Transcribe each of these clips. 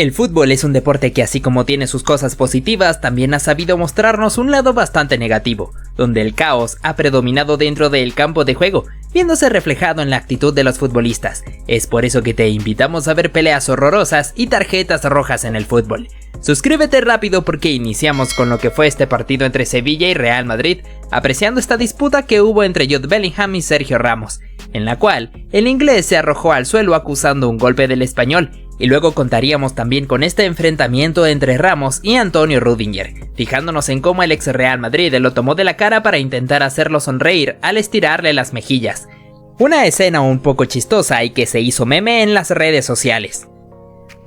El fútbol es un deporte que, así como tiene sus cosas positivas, también ha sabido mostrarnos un lado bastante negativo, donde el caos ha predominado dentro del campo de juego, viéndose reflejado en la actitud de los futbolistas. Es por eso que te invitamos a ver peleas horrorosas y tarjetas rojas en el fútbol. Suscríbete rápido porque iniciamos con lo que fue este partido entre Sevilla y Real Madrid, apreciando esta disputa que hubo entre Jude Bellingham y Sergio Ramos, en la cual el inglés se arrojó al suelo acusando un golpe del español, y luego contaríamos también con este enfrentamiento entre Ramos y Antonio Rüdiger, fijándonos en cómo el ex Real Madrid lo tomó de la cara para intentar hacerlo sonreír al estirarle las mejillas. Una escena un poco chistosa y que se hizo meme en las redes sociales.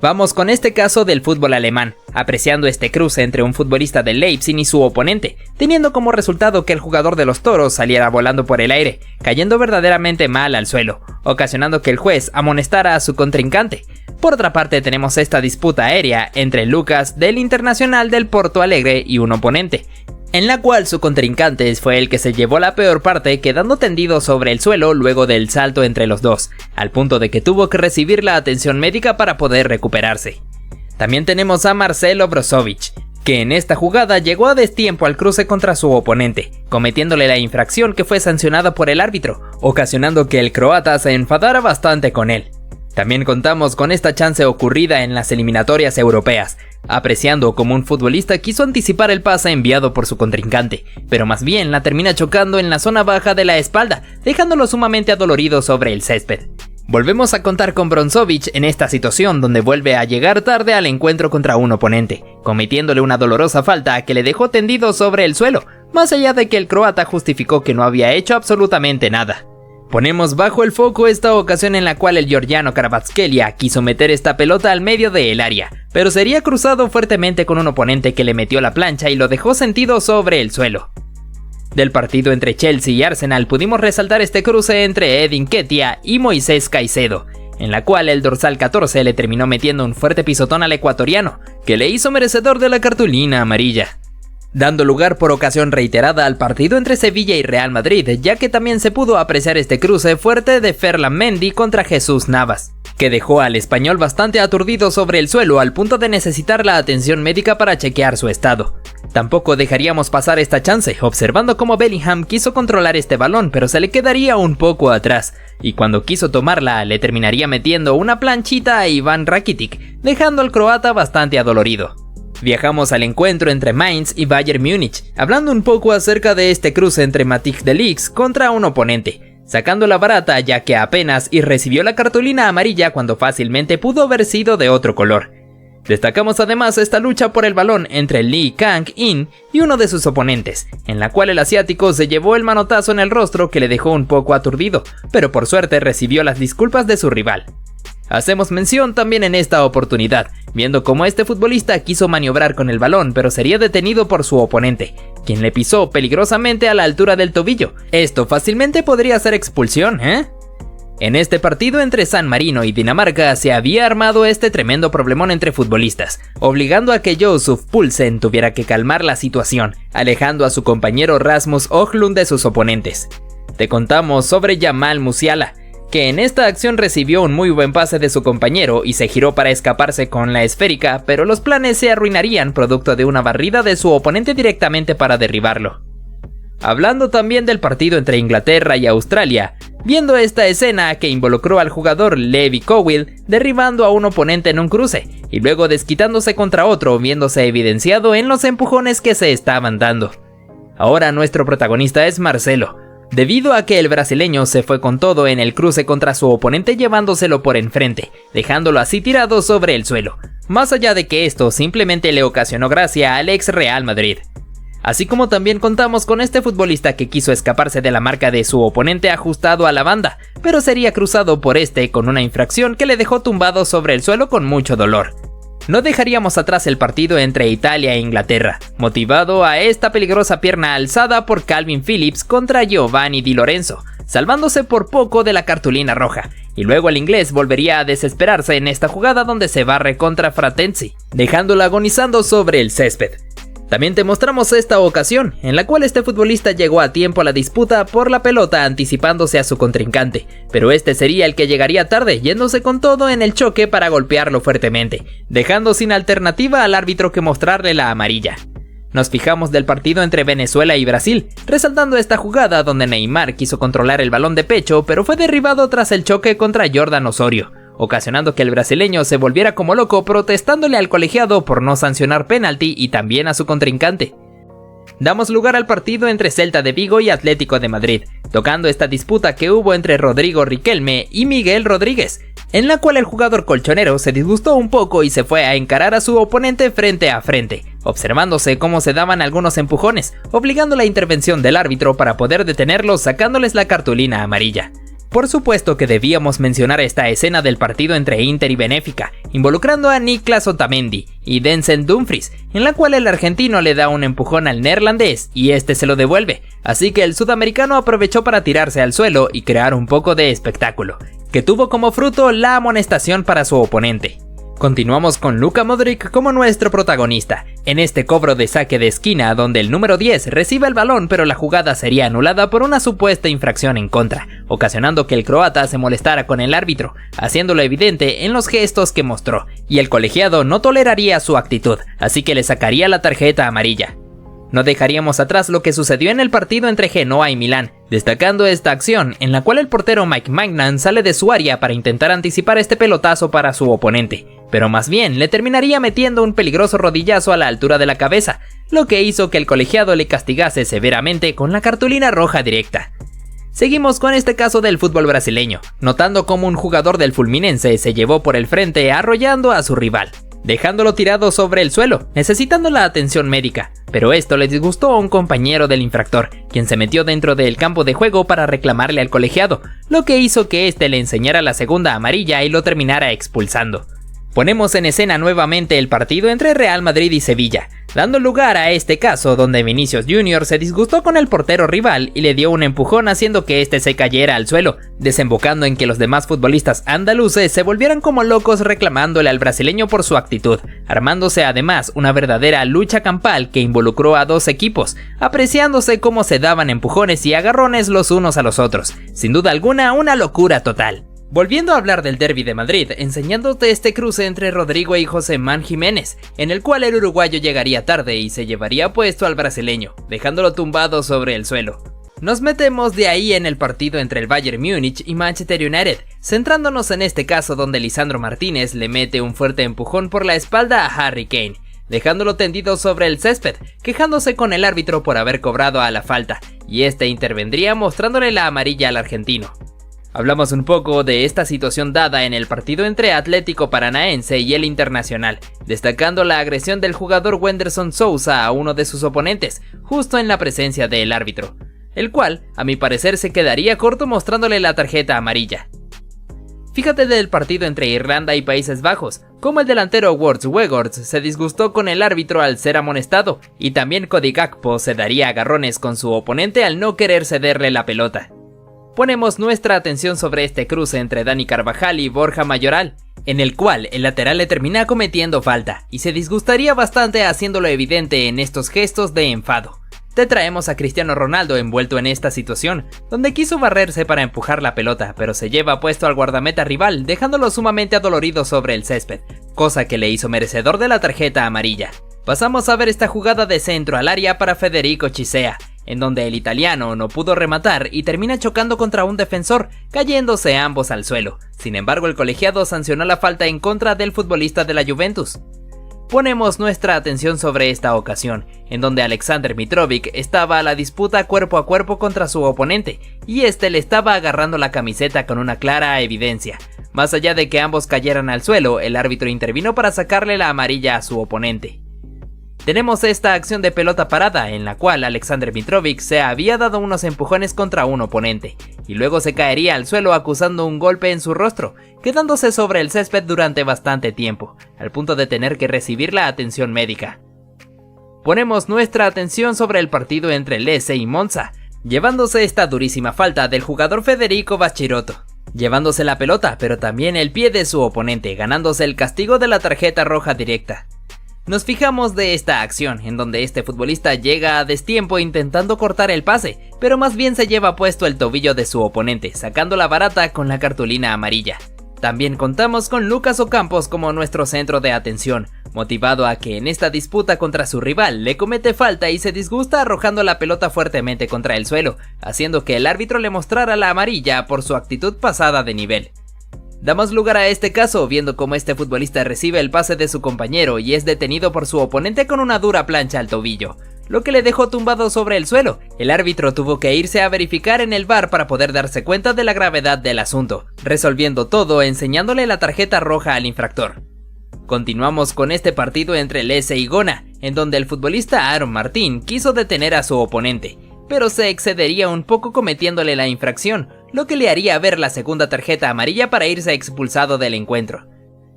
Vamos con este caso del fútbol alemán, apreciando este cruce entre un futbolista del Leipzig y su oponente, teniendo como resultado que el jugador de los toros saliera volando por el aire, cayendo verdaderamente mal al suelo, ocasionando que el juez amonestara a su contrincante. Por otra parte tenemos esta disputa aérea entre Lucas del Internacional del Porto Alegre y un oponente, en la cual su contrincante fue el que se llevó la peor parte, quedando tendido sobre el suelo luego del salto entre los dos, al punto de que tuvo que recibir la atención médica para poder recuperarse. También tenemos a Marcelo Brozovic, que en esta jugada llegó a destiempo al cruce contra su oponente, cometiéndole la infracción que fue sancionada por el árbitro, ocasionando que el croata se enfadara bastante con él. También contamos con esta chance ocurrida en las eliminatorias europeas, apreciando como un futbolista quiso anticipar el pase enviado por su contrincante, pero más bien la termina chocando en la zona baja de la espalda, dejándolo sumamente adolorido sobre el césped. Volvemos a contar con Brozovic en esta situación donde vuelve a llegar tarde al encuentro contra un oponente, cometiéndole una dolorosa falta que le dejó tendido sobre el suelo, más allá de que el croata justificó que no había hecho absolutamente nada. Ponemos bajo el foco esta ocasión en la cual el georgiano Kvaratskhelia quiso meter esta pelota al medio del área, pero sería cruzado fuertemente con un oponente que le metió la plancha y lo dejó sentido sobre el suelo. Del partido entre Chelsea y Arsenal pudimos resaltar este cruce entre Edin Nketiah y Moisés Caicedo, en la cual el dorsal 14 le terminó metiendo un fuerte pisotón al ecuatoriano, que le hizo merecedor de la cartulina amarilla, dando lugar por ocasión reiterada al partido entre Sevilla y Real Madrid, ya que también se pudo apreciar este cruce fuerte de Ferland Mendy contra Jesús Navas, que dejó al español bastante aturdido sobre el suelo al punto de necesitar la atención médica para chequear su estado. Tampoco dejaríamos pasar esta chance, observando cómo Bellingham quiso controlar este balón pero se le quedaría un poco atrás, y cuando quiso tomarla le terminaría metiendo una planchita a Iván Rakitic, dejando al croata bastante adolorido. Viajamos al encuentro entre Mainz y Bayern Múnich, hablando un poco acerca de este cruce entre Matthijs de Ligt contra un oponente, sacando la barata ya que apenas y recibió la cartulina amarilla cuando fácilmente pudo haber sido de otro color. Destacamos además esta lucha por el balón entre Lee Kang-in y uno de sus oponentes, en la cual el asiático se llevó el manotazo en el rostro que le dejó un poco aturdido, pero por suerte recibió las disculpas de su rival. Hacemos mención también en esta oportunidad, viendo cómo este futbolista quiso maniobrar con el balón pero sería detenido por su oponente, quien le pisó peligrosamente a la altura del tobillo. Esto fácilmente podría ser expulsión, ¿eh? En este partido entre San Marino y Dinamarca se había armado este tremendo problemón entre futbolistas, obligando a que Josef Poulsen tuviera que calmar la situación, alejando a su compañero Rasmus Højlund de sus oponentes. Te contamos sobre Jamal Musiala, que en esta acción recibió un muy buen pase de su compañero y se giró para escaparse con la esférica, pero los planes se arruinarían producto de una barrida de su oponente directamente para derribarlo. Hablando también del partido entre Inglaterra y Australia, viendo esta escena que involucró al jugador Levi Colwill derribando a un oponente en un cruce y luego desquitándose contra otro, viéndose evidenciado en los empujones que se estaban dando. Ahora nuestro protagonista es Marcelo, debido a que el brasileño se fue con todo en el cruce contra su oponente llevándoselo por enfrente, dejándolo así tirado sobre el suelo, más allá de que esto simplemente le ocasionó gracia al ex Real Madrid. Así como también contamos con este futbolista que quiso escaparse de la marca de su oponente ajustado a la banda, pero sería cruzado por este con una infracción que le dejó tumbado sobre el suelo con mucho dolor. No dejaríamos atrás el partido entre Italia e Inglaterra, motivado a esta peligrosa pierna alzada por Calvin Phillips contra Giovanni Di Lorenzo, salvándose por poco de la cartulina roja, y luego el inglés volvería a desesperarse en esta jugada donde se barre contra Frattesi, dejándolo agonizando sobre el césped. También te mostramos esta ocasión, en la cual este futbolista llegó a tiempo a la disputa por la pelota anticipándose a su contrincante, pero este sería el que llegaría tarde, yéndose con todo en el choque para golpearlo fuertemente, dejando sin alternativa al árbitro que mostrarle la amarilla. Nos fijamos del partido entre Venezuela y Brasil, resaltando esta jugada donde Neymar quiso controlar el balón de pecho, pero fue derribado tras el choque contra Jordan Osorio, ocasionando que el brasileño se volviera como loco protestándole al colegiado por no sancionar penalti y también a su contrincante. Damos lugar al partido entre Celta de Vigo y Atlético de Madrid, tocando esta disputa que hubo entre Rodrigo Riquelme y Miguel Rodríguez, en la cual el jugador colchonero se disgustó un poco y se fue a encarar a su oponente frente a frente, observándose cómo se daban algunos empujones, obligando la intervención del árbitro para poder detenerlos sacándoles la cartulina amarilla. Por supuesto que debíamos mencionar esta escena del partido entre Inter y Benfica, involucrando a Niklas Otamendi y Denzel Dumfries, en la cual el argentino le da un empujón al neerlandés y este se lo devuelve, así que el sudamericano aprovechó para tirarse al suelo y crear un poco de espectáculo, que tuvo como fruto la amonestación para su oponente. Continuamos con Luka Modric como nuestro protagonista, en este cobro de saque de esquina donde el número 10 recibe el balón pero la jugada sería anulada por una supuesta infracción en contra, ocasionando que el croata se molestara con el árbitro, haciéndolo evidente en los gestos que mostró, y el colegiado no toleraría su actitud, así que le sacaría la tarjeta amarilla. No dejaríamos atrás lo que sucedió en el partido entre Genoa y Milán, destacando esta acción en la cual el portero Mike Maignan sale de su área para intentar anticipar este pelotazo para su oponente, pero más bien le terminaría metiendo un peligroso rodillazo a la altura de la cabeza, lo que hizo que el colegiado le castigase severamente con la cartulina roja directa. Seguimos con este caso del fútbol brasileño, notando cómo un jugador del Fluminense se llevó por el frente arrollando a su rival, dejándolo tirado sobre el suelo, necesitando la atención médica, pero esto le disgustó a un compañero del infractor, quien se metió dentro del campo de juego para reclamarle al colegiado, lo que hizo que este le enseñara la segunda amarilla y lo terminara expulsando. Ponemos en escena nuevamente el partido entre Real Madrid y Sevilla, dando lugar a este caso donde Vinicius Jr. se disgustó con el portero rival y le dio un empujón haciendo que este se cayera al suelo, desembocando en que los demás futbolistas andaluces se volvieran como locos reclamándole al brasileño por su actitud, armándose además una verdadera lucha campal que involucró a dos equipos, apreciándose cómo se daban empujones y agarrones los unos a los otros, sin duda alguna una locura total. Volviendo a hablar del derbi de Madrid, enseñándote este cruce entre Rodrigo y Joséman Jiménez, en el cual el uruguayo llegaría tarde y se llevaría puesto al brasileño, dejándolo tumbado sobre el suelo. Nos metemos de ahí en el partido entre el Bayern Múnich y Manchester United, centrándonos en este caso donde Lisandro Martínez le mete un fuerte empujón por la espalda a Harry Kane, dejándolo tendido sobre el césped, quejándose con el árbitro por haber cobrado a la falta, y este intervendría mostrándole la amarilla al argentino. Hablamos un poco de esta situación dada en el partido entre Atlético Paranaense y el Internacional, destacando la agresión del jugador Wenderson Sousa a uno de sus oponentes, justo en la presencia del árbitro, el cual, a mi parecer, se quedaría corto mostrándole la tarjeta amarilla. Fíjate del partido entre Irlanda y Países Bajos, como el delantero Wout Weghorst se disgustó con el árbitro al ser amonestado, y también Cody Gakpo se daría agarrones con su oponente al no querer cederle la pelota. Ponemos nuestra atención sobre este cruce entre Dani Carvajal y Borja Mayoral, en el cual el lateral le termina cometiendo falta, y se disgustaría bastante haciéndolo evidente en estos gestos de enfado. Te traemos a Cristiano Ronaldo envuelto en esta situación, donde quiso barrerse para empujar la pelota, pero se lleva puesto al guardameta rival, dejándolo sumamente adolorido sobre el césped, cosa que le hizo merecedor de la tarjeta amarilla. Pasamos a ver esta jugada de centro al área para Federico Chiesa, en donde el italiano no pudo rematar y termina chocando contra un defensor, cayéndose ambos al suelo. Sin embargo, el colegiado sancionó la falta en contra del futbolista de la Juventus. Ponemos nuestra atención sobre esta ocasión, en donde Alexander Mitrovic estaba a la disputa cuerpo a cuerpo contra su oponente, y este le estaba agarrando la camiseta con una clara evidencia. Más allá de que ambos cayeran al suelo, el árbitro intervino para sacarle la amarilla a su oponente. Tenemos esta acción de pelota parada en la cual Alexander Mitrovic se había dado unos empujones contra un oponente y luego se caería al suelo acusando un golpe en su rostro, quedándose sobre el césped durante bastante tiempo, al punto de tener que recibir la atención médica. Ponemos nuestra atención sobre el partido entre Lecce y Monza, llevándose esta durísima falta del jugador Federico Baschirotto, llevándose la pelota pero también el pie de su oponente, ganándose el castigo de la tarjeta roja directa. Nos fijamos de esta acción, en donde este futbolista llega a destiempo intentando cortar el pase, pero más bien se lleva puesto el tobillo de su oponente, sacándola barata con la cartulina amarilla. También contamos con Lucas Ocampos como nuestro centro de atención, motivado a que en esta disputa contra su rival le comete falta y se disgusta arrojando la pelota fuertemente contra el suelo, haciendo que el árbitro le mostrara la amarilla por su actitud pasada de nivel. Damos lugar a este caso viendo cómo este futbolista recibe el pase de su compañero y es detenido por su oponente con una dura plancha al tobillo, lo que le dejó tumbado sobre el suelo. El árbitro tuvo que irse a verificar en el VAR para poder darse cuenta de la gravedad del asunto, resolviendo todo enseñándole la tarjeta roja al infractor. Continuamos con este partido entre Lecce y Gona, en donde el futbolista Aaron Martín quiso detener a su oponente, pero se excedería un poco cometiéndole la infracción, lo que le haría ver la segunda tarjeta amarilla para irse expulsado del encuentro.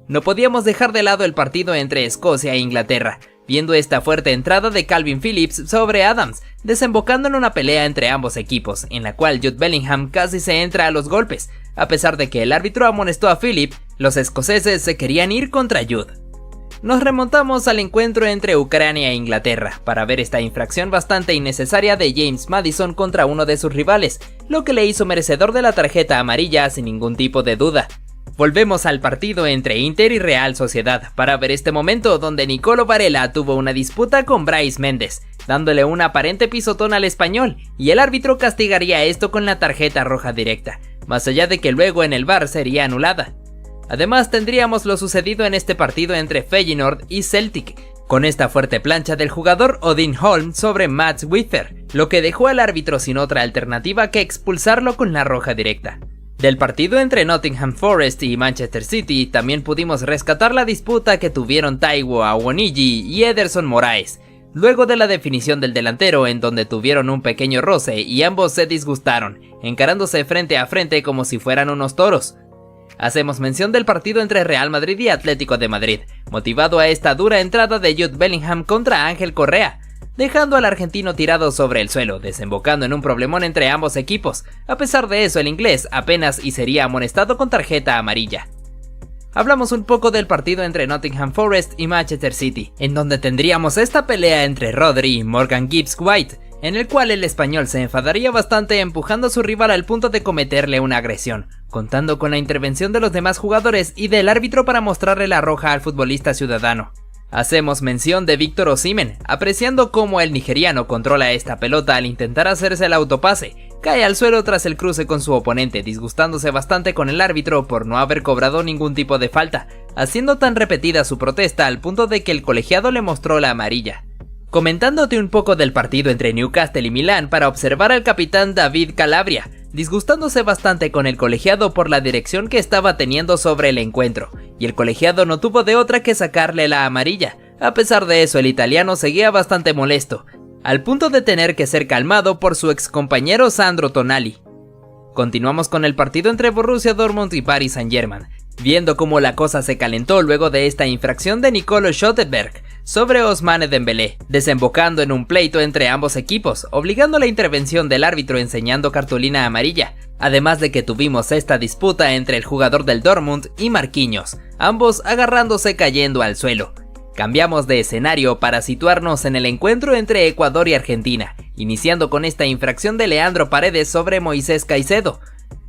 No podíamos dejar de lado el partido entre Escocia e Inglaterra, viendo esta fuerte entrada de Calvin Phillips sobre Adams, desembocando en una pelea entre ambos equipos, en la cual Jude Bellingham casi se entra a los golpes. A pesar de que el árbitro amonestó a Phillips, los escoceses se querían ir contra Jude. Nos remontamos al encuentro entre Ucrania e Inglaterra para ver esta infracción bastante innecesaria de James Maddison contra uno de sus rivales, lo que le hizo merecedor de la tarjeta amarilla sin ningún tipo de duda. Volvemos al partido entre Inter y Real Sociedad para ver este momento donde Nicolo Varela tuvo una disputa con Brais Méndez, dándole un aparente pisotón al español, y el árbitro castigaría esto con la tarjeta roja directa, más allá de que luego en el VAR sería anulada. Además tendríamos lo sucedido en este partido entre Feyenoord y Celtic, con esta fuerte plancha del jugador Odin Holm sobre Mats Wither, lo que dejó al árbitro sin otra alternativa que expulsarlo con la roja directa. Del partido entre Nottingham Forest y Manchester City también pudimos rescatar la disputa que tuvieron Taiwo Awoniyi y Ederson Moraes, luego de la definición del delantero, en donde tuvieron un pequeño roce y ambos se disgustaron, encarándose frente a frente como si fueran unos toros. Hacemos mención del partido entre Real Madrid y Atlético de Madrid, motivado a esta dura entrada de Jude Bellingham contra Ángel Correa, dejando al argentino tirado sobre el suelo, desembocando en un problemón entre ambos equipos. A pesar de eso, el inglés apenas y sería amonestado con tarjeta amarilla. Hablamos un poco del partido entre Nottingham Forest y Manchester City, en donde tendríamos esta pelea entre Rodri y Morgan Gibbs White, en el cual el español se enfadaría bastante empujando a su rival al punto de cometerle una agresión, contando con la intervención de los demás jugadores y del árbitro para mostrarle la roja al futbolista ciudadano. Hacemos mención de Víctor Osimhen, apreciando cómo el nigeriano controla esta pelota al intentar hacerse el autopase, cae al suelo tras el cruce con su oponente, disgustándose bastante con el árbitro por no haber cobrado ningún tipo de falta, haciendo tan repetida su protesta al punto de que el colegiado le mostró la amarilla. Comentándote un poco del partido entre Newcastle y Milán para observar al capitán David Calabria, disgustándose bastante con el colegiado por la dirección que estaba teniendo sobre el encuentro, y el colegiado no tuvo de otra que sacarle la amarilla. A pesar de eso, el italiano seguía bastante molesto, al punto de tener que ser calmado por su ex compañero Sandro Tonali. Continuamos con el partido entre Borussia Dortmund y Paris Saint-Germain, viendo cómo la cosa se calentó luego de esta infracción de Nicolo Schlotterberg sobre Ousmane Dembélé, desembocando en un pleito entre ambos equipos, obligando la intervención del árbitro enseñando cartulina amarilla, además de que tuvimos esta disputa entre el jugador del Dortmund y Marquinhos, ambos agarrándose cayendo al suelo. Cambiamos de escenario para situarnos en el encuentro entre Ecuador y Argentina, iniciando con esta infracción de Leandro Paredes sobre Moisés Caicedo,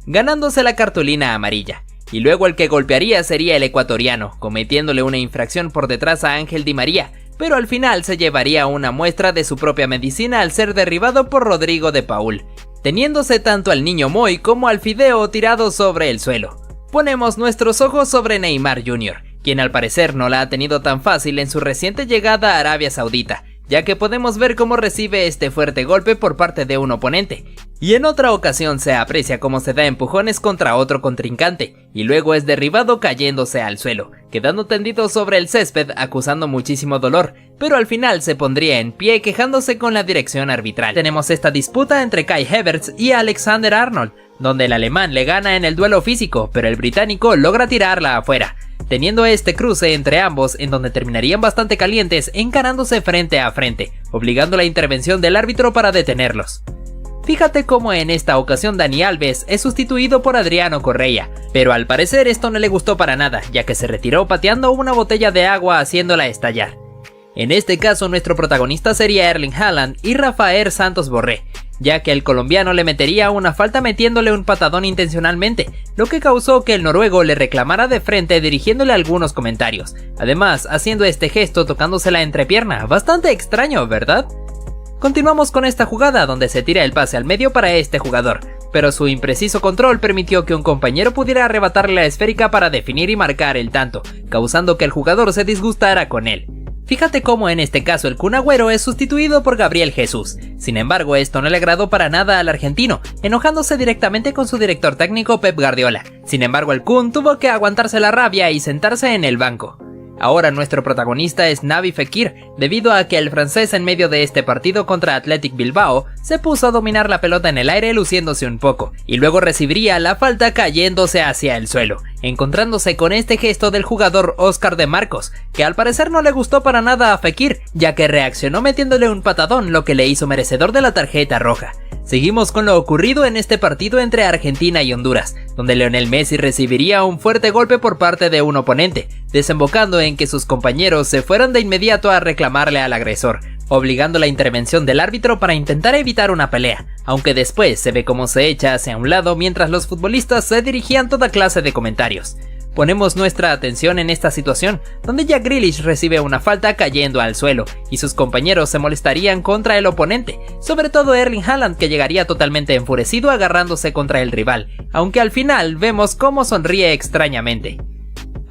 ganándose la cartulina amarilla. Y luego el que golpearía sería el ecuatoriano, cometiéndole una infracción por detrás a Ángel Di María, pero al final se llevaría una muestra de su propia medicina al ser derribado por Rodrigo de Paul, teniéndose tanto al niño Moy como al Fideo tirados sobre el suelo. Ponemos nuestros ojos sobre Neymar Jr., quien al parecer no la ha tenido tan fácil en su reciente llegada a Arabia Saudita, ya que podemos ver cómo recibe este fuerte golpe por parte de un oponente, y en otra ocasión se aprecia cómo se da empujones contra otro contrincante, y luego es derribado cayéndose al suelo, quedando tendido sobre el césped acusando muchísimo dolor, pero al final se pondría en pie quejándose con la dirección arbitral. Tenemos esta disputa entre Kai Havertz y Alexander Arnold, donde el alemán le gana en el duelo físico, pero el británico logra tirarla afuera, teniendo este cruce entre ambos en donde terminarían bastante calientes encarándose frente a frente, obligando la intervención del árbitro para detenerlos. Fíjate cómo en esta ocasión Dani Alves es sustituido por Adriano Correa, pero al parecer esto no le gustó para nada, ya que se retiró pateando una botella de agua haciéndola estallar. En este caso nuestro protagonista sería Erling Haaland y Rafael Santos Borré, ya que el colombiano le metería una falta metiéndole un patadón intencionalmente, lo que causó que el noruego le reclamara de frente dirigiéndole algunos comentarios, además haciendo este gesto tocándose la entrepierna, bastante extraño, ¿verdad? Continuamos con esta jugada donde se tira el pase al medio para este jugador, pero su impreciso control permitió que un compañero pudiera arrebatarle la esférica para definir y marcar el tanto, causando que el jugador se disgustara con él. Fíjate cómo en este caso el Kun Agüero es sustituido por Gabriel Jesús. Sin embargo, esto no le agradó para nada al argentino, enojándose directamente con su director técnico Pep Guardiola. Sin embargo, el Kun tuvo que aguantarse la rabia y sentarse en el banco. Ahora nuestro protagonista es Naby Fekir, debido a que el francés en medio de este partido contra Athletic Bilbao se puso a dominar la pelota en el aire luciéndose un poco, y luego recibiría la falta cayéndose hacia el suelo, encontrándose con este gesto del jugador Oscar de Marcos, que al parecer no le gustó para nada a Fekir, ya que reaccionó metiéndole un patadón, lo que le hizo merecedor de la tarjeta roja. Seguimos con lo ocurrido en este partido entre Argentina y Honduras, donde Lionel Messi recibiría un fuerte golpe por parte de un oponente, desembocando en que sus compañeros se fueran de inmediato a reclamarle al agresor, obligando la intervención del árbitro para intentar evitar una pelea, aunque después se ve cómo se echa hacia un lado mientras los futbolistas se dirigían toda clase de comentarios. Ponemos nuestra atención en esta situación, donde Jack Grealish recibe una falta cayendo al suelo, y sus compañeros se molestarían contra el oponente, sobre todo Erling Haaland, que llegaría totalmente enfurecido agarrándose contra el rival, aunque al final vemos cómo sonríe extrañamente.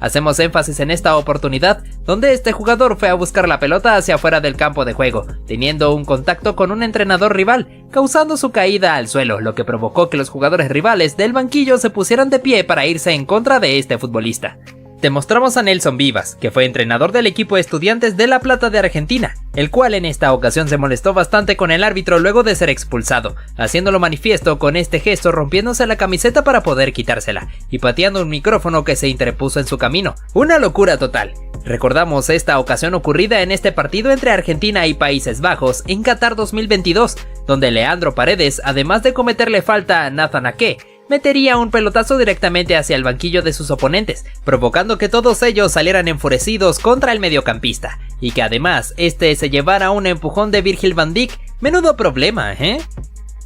Hacemos énfasis en esta oportunidad, donde este jugador fue a buscar la pelota hacia afuera del campo de juego, teniendo un contacto con un entrenador rival, causando su caída al suelo, lo que provocó que los jugadores rivales del banquillo se pusieran de pie para irse en contra de este futbolista. Te mostramos a Nelson Vivas, que fue entrenador del equipo Estudiantes de La Plata de Argentina, el cual en esta ocasión se molestó bastante con el árbitro luego de ser expulsado, haciéndolo manifiesto con este gesto rompiéndose la camiseta para poder quitársela, y pateando un micrófono que se interpuso en su camino. Una locura total. Recordamos esta ocasión ocurrida en este partido entre Argentina y Países Bajos en Qatar 2022, donde Leandro Paredes, además de cometerle falta a Nathan Ake, metería un pelotazo directamente hacia el banquillo de sus oponentes, provocando que todos ellos salieran enfurecidos contra el mediocampista, y que además este se llevara un empujón de Virgil van Dijk. Menudo problema, ¿eh?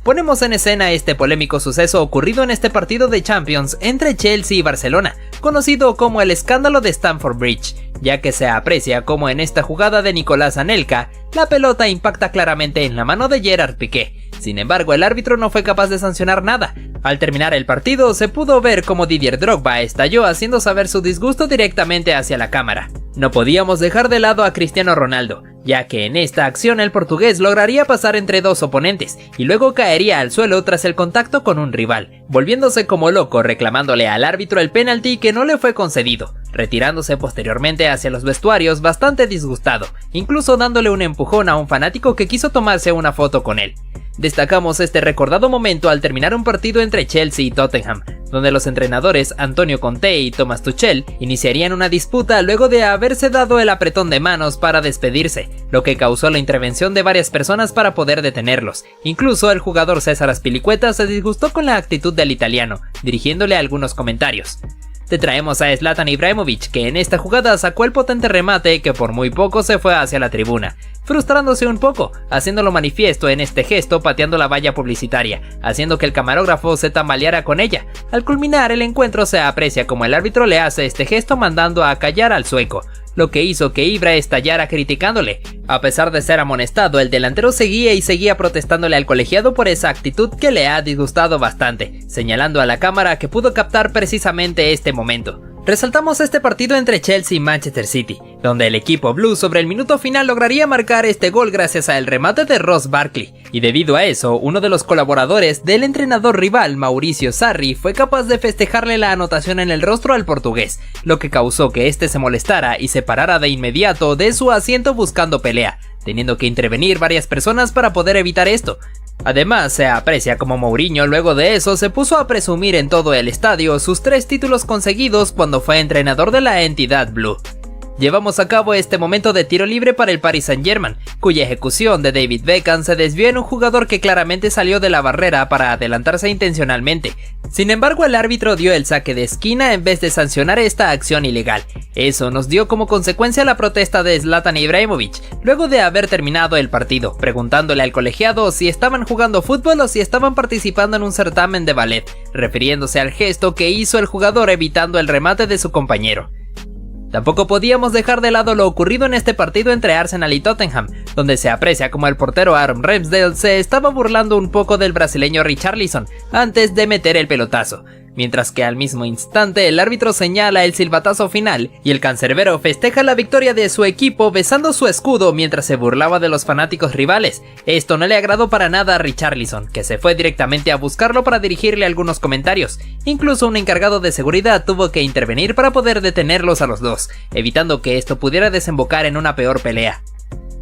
Ponemos en escena este polémico suceso ocurrido en este partido de Champions entre Chelsea y Barcelona, conocido como el escándalo de Stamford Bridge, ya que se aprecia como en esta jugada de Nicolás Anelka, la pelota impacta claramente en la mano de Gerard Piqué. Sin embargo, el árbitro no fue capaz de sancionar nada. Al terminar el partido, se pudo ver cómo Didier Drogba estalló haciendo saber su disgusto directamente hacia la cámara. No podíamos dejar de lado a Cristiano Ronaldo, ya que en esta acción el portugués lograría pasar entre dos oponentes y luego caería al suelo tras el contacto con un rival, volviéndose como loco reclamándole al árbitro el penalti que no le fue concedido, retirándose posteriormente hacia los vestuarios bastante disgustado, incluso dándole un empujón a un fanático que quiso tomarse una foto con él. Destacamos este recordado momento al terminar un partido entre Chelsea y Tottenham, donde los entrenadores Antonio Conte y Thomas Tuchel iniciarían una disputa luego de haberse dado el apretón de manos para despedirse, lo que causó la intervención de varias personas para poder detenerlos. Incluso el jugador César Azpilicueta se disgustó con la actitud del italiano, dirigiéndole algunos comentarios. Te traemos a Zlatan Ibrahimovic, que en esta jugada sacó el potente remate que por muy poco se fue hacia la tribuna, frustrándose un poco, haciéndolo manifiesto en este gesto pateando la valla publicitaria, haciendo que el camarógrafo se tambaleara con ella. Al culminar el encuentro se aprecia como el árbitro le hace este gesto mandando a callar al sueco, lo que hizo que Ibra estallara criticándole. A pesar de ser amonestado, el delantero seguía protestándole al colegiado por esa actitud que le ha disgustado bastante, señalando a la cámara que pudo captar precisamente este momento. Resaltamos este partido entre Chelsea y Manchester City, donde el equipo blue sobre el minuto final lograría marcar este gol gracias al remate de Ross Barkley, y debido a eso, uno de los colaboradores del entrenador rival Mauricio Sarri fue capaz de festejarle la anotación en el rostro al portugués, lo que causó que este se molestara y se parara de inmediato de su asiento buscando pelea, teniendo que intervenir varias personas para poder evitar esto. Además, se aprecia como Mourinho luego de eso se puso a presumir en todo el estadio sus 3 títulos conseguidos cuando fue entrenador de la entidad blue. Llevamos a cabo este momento de tiro libre para el Paris Saint-Germain, cuya ejecución de David Beckham se desvió en un jugador que claramente salió de la barrera para adelantarse intencionalmente. Sin embargo, el árbitro dio el saque de esquina en vez de sancionar esta acción ilegal. Eso nos dio como consecuencia la protesta de Zlatan Ibrahimovic, luego de haber terminado el partido, preguntándole al colegiado si estaban jugando fútbol o si estaban participando en un certamen de ballet, refiriéndose al gesto que hizo el jugador evitando el remate de su compañero. Tampoco podíamos dejar de lado lo ocurrido en este partido entre Arsenal y Tottenham, donde se aprecia como el portero Aaron Ramsdale se estaba burlando un poco del brasileño Richarlison antes de meter el pelotazo, mientras que al mismo instante el árbitro señala el silbatazo final y el cancerbero festeja la victoria de su equipo besando su escudo mientras se burlaba de los fanáticos rivales. Esto no le agradó para nada a Richarlison, que se fue directamente a buscarlo para dirigirle algunos comentarios. Incluso un encargado de seguridad tuvo que intervenir para poder detenerlos a los dos, evitando que esto pudiera desembocar en una peor pelea.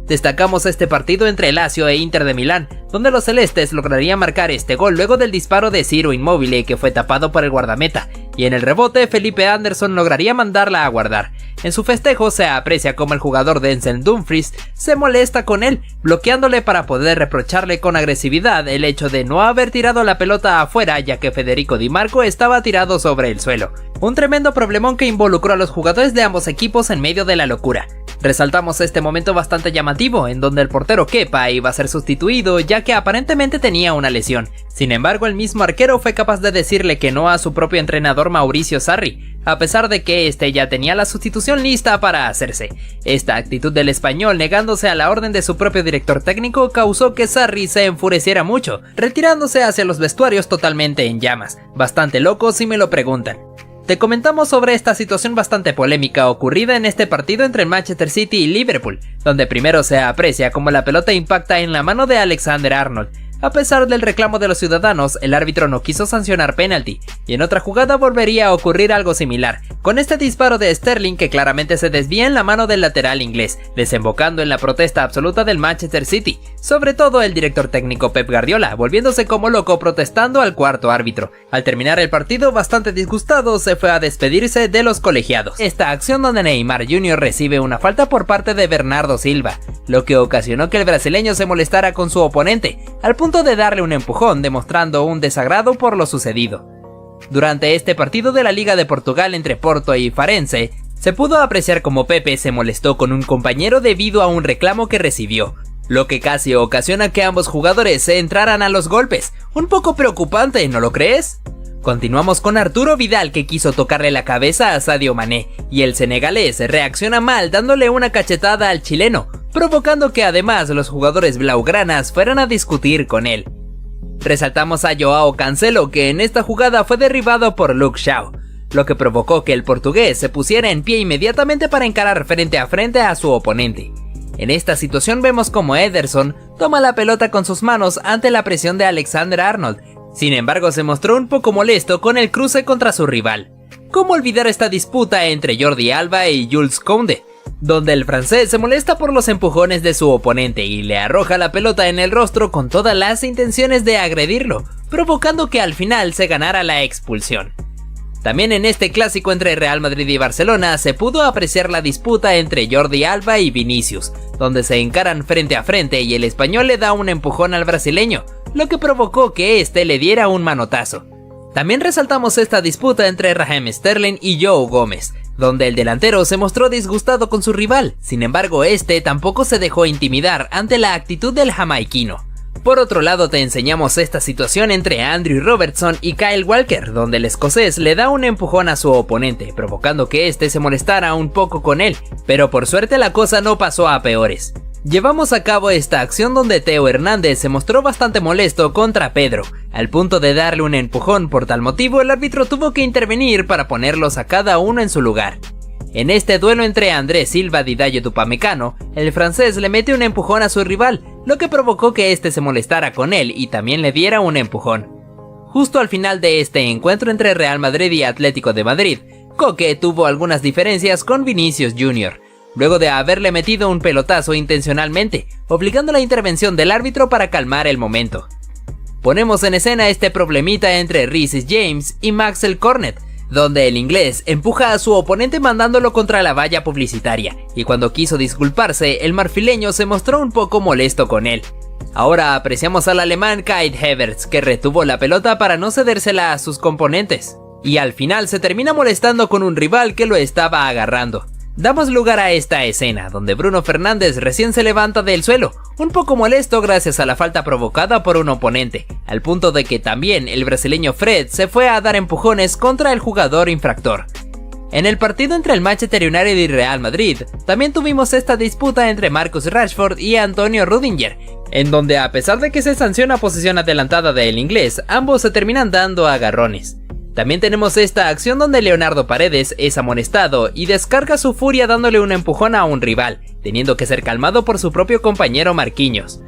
Destacamos este partido entre Lazio e Inter de Milán, donde los celestes lograrían marcar este gol luego del disparo de Ciro Immobile que fue tapado por el guardameta, y en el rebote Felipe Anderson lograría mandarla a guardar. En su festejo se aprecia como el jugador Denzel Dumfries se molesta con él, bloqueándole para poder reprocharle con agresividad el hecho de no haber tirado la pelota afuera ya que Federico Di Marco estaba tirado sobre el suelo. Un tremendo problemón que involucró a los jugadores de ambos equipos en medio de la locura. Resaltamos este momento bastante llamativo, en donde el portero Kepa iba a ser sustituido ya que aparentemente tenía una lesión. Sin embargo, el mismo arquero fue capaz de decirle que no a su propio entrenador Mauricio Sarri, a pesar de que este ya tenía la sustitución lista para hacerse. Esta actitud del español negándose a la orden de su propio director técnico causó que Sarri se enfureciera mucho, retirándose hacia los vestuarios totalmente en llamas. Bastante loco si me lo preguntan. Te comentamos sobre esta situación bastante polémica ocurrida en este partido entre Manchester City y Liverpool, donde primero se aprecia como la pelota impacta en la mano de Alexander-Arnold. A pesar del reclamo de los ciudadanos, el árbitro no quiso sancionar penalti, y en otra jugada volvería a ocurrir algo similar, con este disparo de Sterling que claramente se desvía en la mano del lateral inglés, desembocando en la protesta absoluta del Manchester City, sobre todo el director técnico Pep Guardiola, volviéndose como loco protestando al cuarto árbitro. Al terminar el partido, bastante disgustado, se fue a despedirse de los colegiados. Esta acción donde Neymar Jr. recibe una falta por parte de Bernardo Silva, lo que ocasionó que el brasileño se molestara con su oponente, al punto de darle un empujón, demostrando un desagrado por lo sucedido. Durante este partido de la Liga de Portugal entre Porto y Farense, se pudo apreciar como Pepe se molestó con un compañero debido a un reclamo que recibió, lo que casi ocasiona que ambos jugadores se entraran a los golpes. Un poco preocupante, ¿no lo crees? Continuamos con Arturo Vidal que quiso tocarle la cabeza a Sadio Mané, y el senegalés reacciona mal dándole una cachetada al chileno, provocando que además los jugadores blaugranas fueran a discutir con él. Resaltamos a Joao Cancelo que en esta jugada fue derribado por Luke Shaw, lo que provocó que el portugués se pusiera en pie inmediatamente para encarar frente a su oponente. En esta situación vemos como Ederson toma la pelota con sus manos ante la presión de Alexander-Arnold. Sin embargo, se mostró un poco molesto con el cruce contra su rival. ¿Cómo olvidar esta disputa entre Jordi Alba y Jules Koundé, donde el francés se molesta por los empujones de su oponente y le arroja la pelota en el rostro con todas las intenciones de agredirlo, provocando que al final se ganara la expulsión? También en este clásico entre Real Madrid y Barcelona se pudo apreciar la disputa entre Jordi Alba y Vinicius, donde se encaran frente a frente y el español le da un empujón al brasileño, lo que provocó que este le diera un manotazo. También resaltamos esta disputa entre Raheem Sterling y Joe Gómez, donde el delantero se mostró disgustado con su rival. Sin embargo, este tampoco se dejó intimidar ante la actitud del jamaiquino. Por otro lado, te enseñamos esta situación entre Andrew Robertson y Kyle Walker, donde el escocés le da un empujón a su oponente, provocando que este se molestara un poco con él, pero por suerte la cosa no pasó a peores. Llevamos a cabo esta acción donde Teo Hernández se mostró bastante molesto contra Pedro, al punto de darle un empujón. Por tal motivo el árbitro tuvo que intervenir para ponerlos a cada uno en su lugar. En este duelo entre Andrés Silva y Dayo Upamecano, el francés le mete un empujón a su rival, lo que provocó que este se molestara con él y también le diera un empujón. Justo al final de este encuentro entre Real Madrid y Atlético de Madrid, Koke tuvo algunas diferencias con Vinicius Jr., luego de haberle metido un pelotazo intencionalmente, obligando la intervención del árbitro para calmar el momento. Ponemos en escena este problemita entre Reece James y Maxwell Cornet, donde el inglés empuja a su oponente mandándolo contra la valla publicitaria, y cuando quiso disculparse, el marfileño se mostró un poco molesto con él. Ahora apreciamos al alemán Kai Havertz, que retuvo la pelota para no cedérsela a sus componentes, y al final se termina molestando con un rival que lo estaba agarrando. Damos lugar a esta escena, donde Bruno Fernández recién se levanta del suelo, un poco molesto gracias a la falta provocada por un oponente, al punto de que también el brasileño Fred se fue a dar empujones contra el jugador infractor. En el partido entre el Manchester United y Real Madrid, también tuvimos esta disputa entre Marcus Rashford y Antonio Rudiger, en donde a pesar de que se sanciona posición adelantada del inglés, ambos se terminan dando agarrones. También tenemos esta acción donde Leonardo Paredes es amonestado y descarga su furia dándole un empujón a un rival, teniendo que ser calmado por su propio compañero Marquinhos.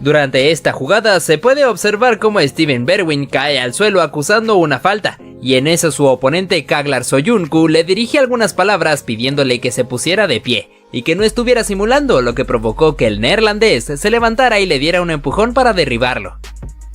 Durante esta jugada se puede observar cómo Steven Bergwijn cae al suelo acusando una falta, y en eso su oponente Kaglar Soyuncu le dirige algunas palabras pidiéndole que se pusiera de pie, y que no estuviera simulando, lo que provocó que el neerlandés se levantara y le diera un empujón para derribarlo.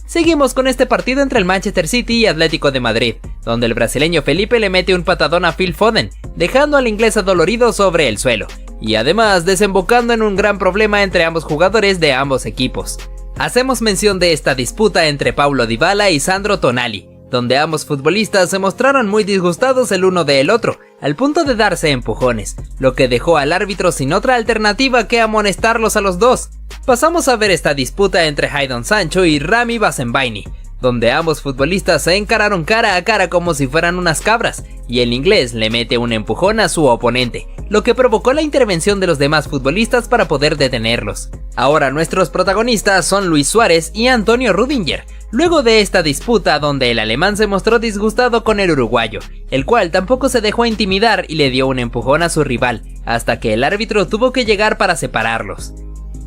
Seguimos con este partido entre el Manchester City y Atlético de Madrid, donde el brasileño Felipe le mete un patadón a Phil Foden, dejando al inglés adolorido sobre el suelo, y además desembocando en un gran problema entre ambos jugadores de ambos equipos. Hacemos mención de esta disputa entre Paulo Dybala y Sandro Tonali, donde ambos futbolistas se mostraron muy disgustados el uno del otro, al punto de darse empujones, lo que dejó al árbitro sin otra alternativa que amonestarlos a los dos. Pasamos a ver esta disputa entre Jadon Sancho y Rami Bensebaini, donde ambos futbolistas se encararon cara a cara como si fueran unas cabras, y el inglés le mete un empujón a su oponente, lo que provocó la intervención de los demás futbolistas para poder detenerlos. Ahora nuestros protagonistas son Luis Suárez y Antonio Rudiger, luego de esta disputa donde el alemán se mostró disgustado con el uruguayo, el cual tampoco se dejó intimidar y le dio un empujón a su rival, hasta que el árbitro tuvo que llegar para separarlos.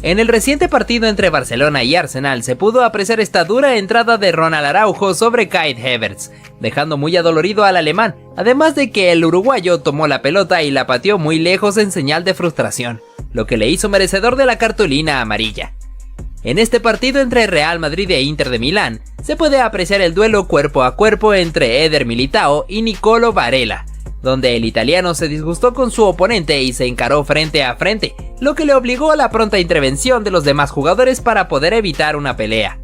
En el reciente partido entre Barcelona y Arsenal se pudo apreciar esta dura entrada de Ronald Araujo sobre Kai Havertz, dejando muy adolorido al alemán, además de que el uruguayo tomó la pelota y la pateó muy lejos en señal de frustración, lo que le hizo merecedor de la cartulina amarilla. En este partido entre Real Madrid e Inter de Milán, se puede apreciar el duelo cuerpo a cuerpo entre Eder Militao y Nicolo Varela, donde el italiano se disgustó con su oponente y se encaró frente a frente, lo que le obligó a la pronta intervención de los demás jugadores para poder evitar una pelea.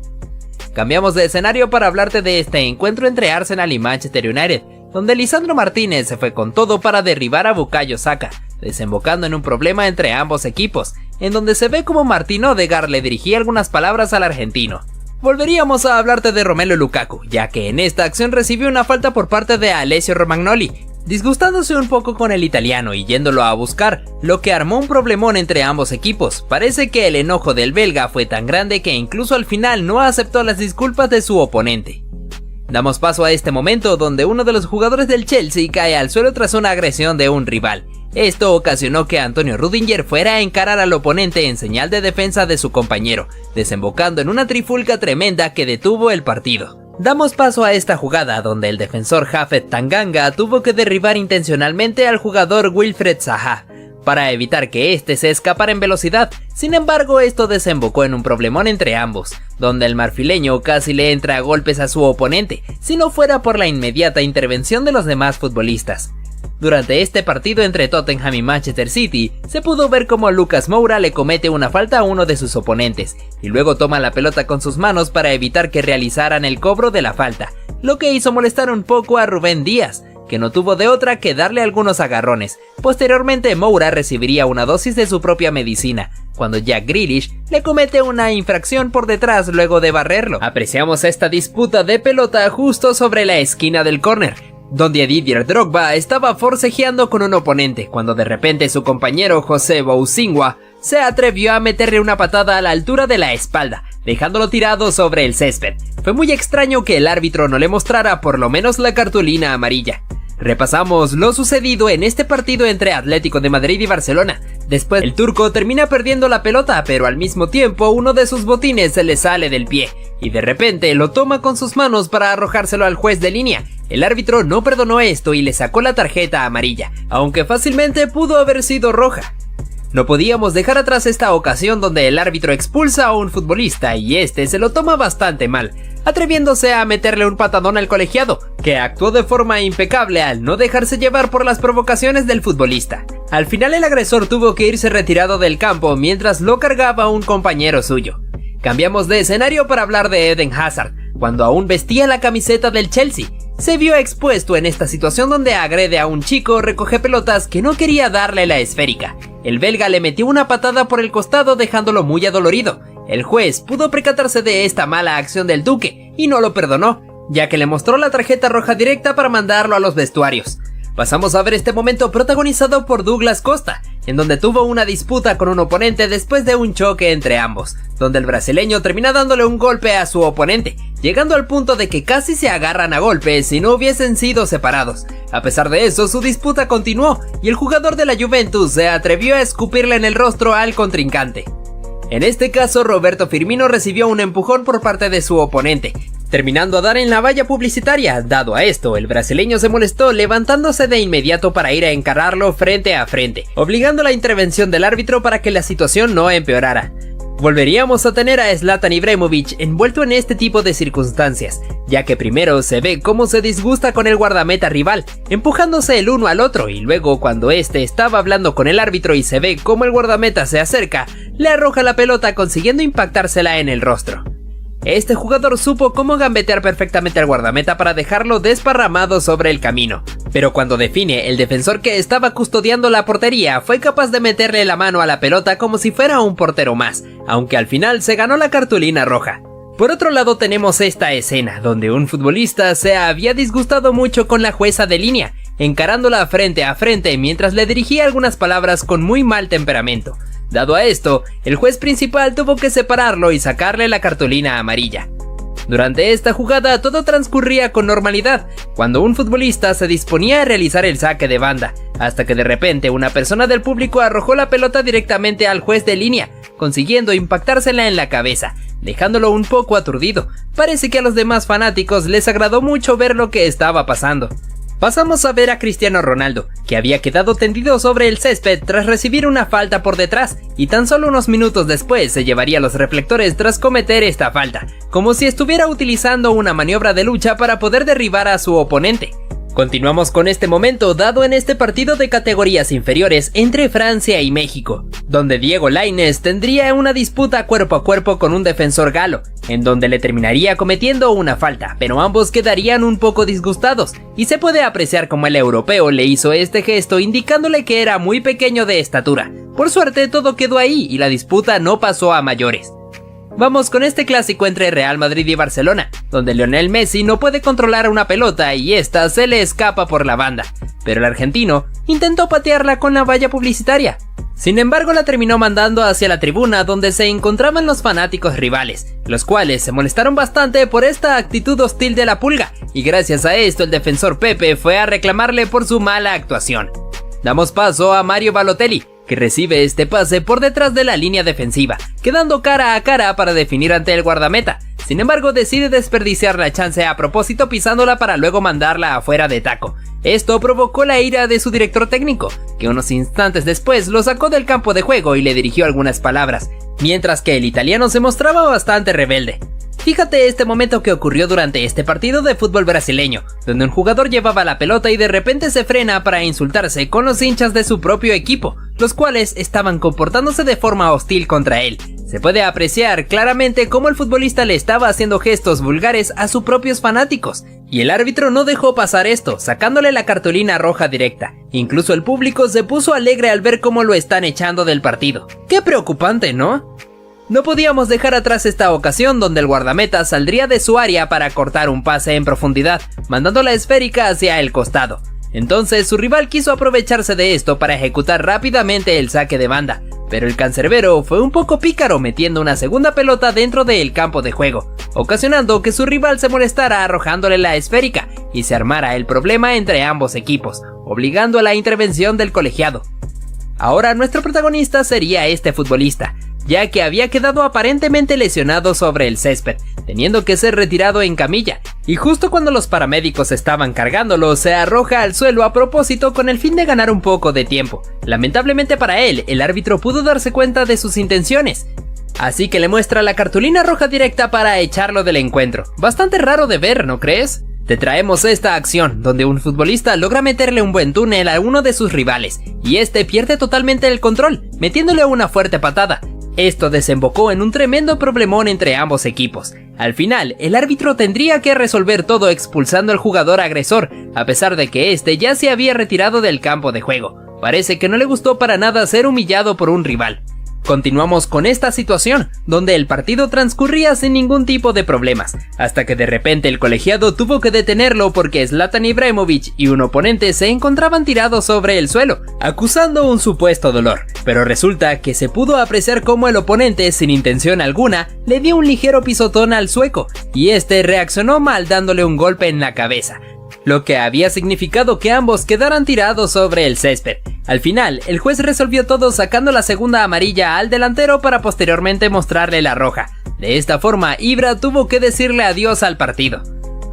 Cambiamos de escenario para hablarte de este encuentro entre Arsenal y Manchester United, donde Lisandro Martínez se fue con todo para derribar a Bukayo Saka, desembocando en un problema entre ambos equipos, en donde se ve como Martín Odegaard le dirigía algunas palabras al argentino. Volveríamos a hablarte de Romelu Lukaku, ya que en esta acción recibió una falta por parte de Alessio Romagnoli, disgustándose un poco con el italiano y yéndolo a buscar, lo que armó un problemón entre ambos equipos. Parece que el enojo del belga fue tan grande que incluso al final no aceptó las disculpas de su oponente. Damos paso a este momento donde uno de los jugadores del Chelsea cae al suelo tras una agresión de un rival. Esto ocasionó que Antonio Rudiger fuera a encarar al oponente en señal de defensa de su compañero, desembocando en una trifulca tremenda que detuvo el partido. Damos paso a esta jugada donde el defensor Japhet Tanganga tuvo que derribar intencionalmente al jugador Wilfried Zaha para evitar que éste se escapara en velocidad. Sin embargo, esto desembocó en un problemón entre ambos, donde el marfileño casi le entra a golpes a su oponente, si no fuera por la inmediata intervención de los demás futbolistas. Durante este partido entre Tottenham y Manchester City, se pudo ver cómo Lucas Moura le comete una falta a uno de sus oponentes, y luego toma la pelota con sus manos para evitar que realizaran el cobro de la falta, lo que hizo molestar un poco a Rubén Díaz, que no tuvo de otra que darle algunos agarrones. Posteriormente Moura recibiría una dosis de su propia medicina, cuando Jack Grealish le comete una infracción por detrás luego de barrerlo. Apreciamos esta disputa de pelota justo sobre la esquina del córner, donde Didier Drogba estaba forcejeando con un oponente, cuando de repente su compañero José Bousingua se atrevió a meterle una patada a la altura de la espalda, dejándolo tirado sobre el césped. Fue muy extraño que el árbitro no le mostrara por lo menos la cartulina amarilla. Repasamos lo sucedido en este partido entre Atlético de Madrid y Barcelona. Después el turco termina perdiendo la pelota, pero al mismo tiempo uno de sus botines se le sale del pie, y de repente lo toma con sus manos para arrojárselo al juez de línea. El árbitro no perdonó esto y le sacó la tarjeta amarilla, aunque fácilmente pudo haber sido roja. No podíamos dejar atrás esta ocasión donde el árbitro expulsa a un futbolista y este se lo toma bastante mal, atreviéndose a meterle un patadón al colegiado, que actuó de forma impecable al no dejarse llevar por las provocaciones del futbolista. Al final el agresor tuvo que irse retirado del campo mientras lo cargaba un compañero suyo. Cambiamos de escenario para hablar de Eden Hazard, cuando aún vestía la camiseta del Chelsea. Se vio expuesto en esta situación donde agrede a un chico recoge pelotas que no quería darle la esférica. El belga le metió una patada por el costado dejándolo muy adolorido. El juez pudo percatarse de esta mala acción del duque y no lo perdonó, ya que le mostró la tarjeta roja directa para mandarlo a los vestuarios. Pasamos a ver este momento protagonizado por Douglas Costa, en donde tuvo una disputa con un oponente después de un choque entre ambos, donde el brasileño termina dándole un golpe a su oponente, llegando al punto de que casi se agarran a golpes si no hubiesen sido separados. A pesar de eso, su disputa continuó y el jugador de la Juventus se atrevió a escupirle en el rostro al contrincante. En este caso, Roberto Firmino recibió un empujón por parte de su oponente, terminando a dar en la valla publicitaria. Dado a esto, el brasileño se molestó levantándose de inmediato para ir a encararlo frente a frente, obligando la intervención del árbitro para que la situación no empeorara. Volveríamos a tener a Zlatan Ibrahimovic envuelto en este tipo de circunstancias, ya que primero se ve cómo se disgusta con el guardameta rival, empujándose el uno al otro, y luego cuando este estaba hablando con el árbitro y se ve cómo el guardameta se acerca, le arroja la pelota consiguiendo impactársela en el rostro. Este jugador supo cómo gambetear perfectamente al guardameta para dejarlo desparramado sobre el camino, pero cuando define, el defensor que estaba custodiando la portería fue capaz de meterle la mano a la pelota como si fuera un portero más, aunque al final se ganó la cartulina roja. Por otro lado tenemos esta escena, donde un futbolista se había disgustado mucho con la jueza de línea, encarándola frente a frente mientras le dirigía algunas palabras con muy mal temperamento. Dado a esto, el juez principal tuvo que separarlo y sacarle la cartulina amarilla. Durante esta jugada todo transcurría con normalidad, cuando un futbolista se disponía a realizar el saque de banda, hasta que de repente una persona del público arrojó la pelota directamente al juez de línea, consiguiendo impactársela en la cabeza, dejándolo un poco aturdido. Parece que a los demás fanáticos les agradó mucho ver lo que estaba pasando. Pasamos a ver a Cristiano Ronaldo, que había quedado tendido sobre el césped tras recibir una falta por detrás, y tan solo unos minutos después se llevaría los reflectores tras cometer esta falta, como si estuviera utilizando una maniobra de lucha para poder derribar a su oponente. Continuamos con este momento dado en este partido de categorías inferiores entre Francia y México, donde Diego Lainez tendría una disputa cuerpo a cuerpo con un defensor galo, en donde le terminaría cometiendo una falta, pero ambos quedarían un poco disgustados, y se puede apreciar como el europeo le hizo este gesto indicándole que era muy pequeño de estatura. Por suerte todo quedó ahí y la disputa no pasó a mayores. Vamos con este clásico entre Real Madrid y Barcelona, donde Lionel Messi no puede controlar una pelota y esta se le escapa por la banda, pero el argentino intentó patearla con la valla publicitaria. Sin embargo, la terminó mandando hacia la tribuna donde se encontraban los fanáticos rivales, los cuales se molestaron bastante por esta actitud hostil de la Pulga, y gracias a esto el defensor Pepe fue a reclamarle por su mala actuación. Damos paso a Mario Balotelli, que recibe este pase por detrás de la línea defensiva, quedando cara a cara para definir ante el guardameta. Sin embargo, decide desperdiciar la chance a propósito pisándola para luego mandarla afuera de taco. Esto provocó la ira de su director técnico, que unos instantes después lo sacó del campo de juego y le dirigió algunas palabras, mientras que el italiano se mostraba bastante rebelde. Fíjate este momento que ocurrió durante este partido de fútbol brasileño, donde un jugador llevaba la pelota y de repente se frena para insultarse con los hinchas de su propio equipo, los cuales estaban comportándose de forma hostil contra él. Se puede apreciar claramente cómo el futbolista le estaba haciendo gestos vulgares a sus propios fanáticos, y el árbitro no dejó pasar esto, sacándole la cartulina roja directa. Incluso el público se puso alegre al ver cómo lo están echando del partido. ¡Qué preocupante!, ¿no? No podíamos dejar atrás esta ocasión donde el guardameta saldría de su área para cortar un pase en profundidad, mandando la esférica hacia el costado. Entonces su rival quiso aprovecharse de esto para ejecutar rápidamente el saque de banda, pero el cancerbero fue un poco pícaro metiendo una segunda pelota dentro del campo de juego, ocasionando que su rival se molestara arrojándole la esférica y se armara el problema entre ambos equipos, obligando a la intervención del colegiado. Ahora nuestro protagonista sería este futbolista, ya que había quedado aparentemente lesionado sobre el césped, teniendo que ser retirado en camilla, y justo cuando los paramédicos estaban cargándolo, se arroja al suelo a propósito con el fin de ganar un poco de tiempo. Lamentablemente para él, el árbitro pudo darse cuenta de sus intenciones, así que le muestra la cartulina roja directa para echarlo del encuentro. Bastante raro de ver, ¿no crees? Te traemos esta acción, donde un futbolista logra meterle un buen túnel a uno de sus rivales, y este pierde totalmente el control, metiéndole una fuerte patada. Esto desembocó en un tremendo problemón entre ambos equipos. Al final, el árbitro tendría que resolver todo expulsando al jugador agresor, a pesar de que este ya se había retirado del campo de juego. Parece que no le gustó para nada ser humillado por un rival. Continuamos con esta situación, donde el partido transcurría sin ningún tipo de problemas, hasta que de repente el colegiado tuvo que detenerlo porque Zlatan Ibrahimovic y un oponente se encontraban tirados sobre el suelo, acusando un supuesto dolor, pero resulta que se pudo apreciar cómo el oponente, sin intención alguna, le dio un ligero pisotón al sueco, y este reaccionó mal dándole un golpe en la cabeza, lo que había significado que ambos quedaran tirados sobre el césped. Al final, el juez resolvió todo sacando la segunda amarilla al delantero para posteriormente mostrarle la roja. De esta forma, Ibra tuvo que decirle adiós al partido.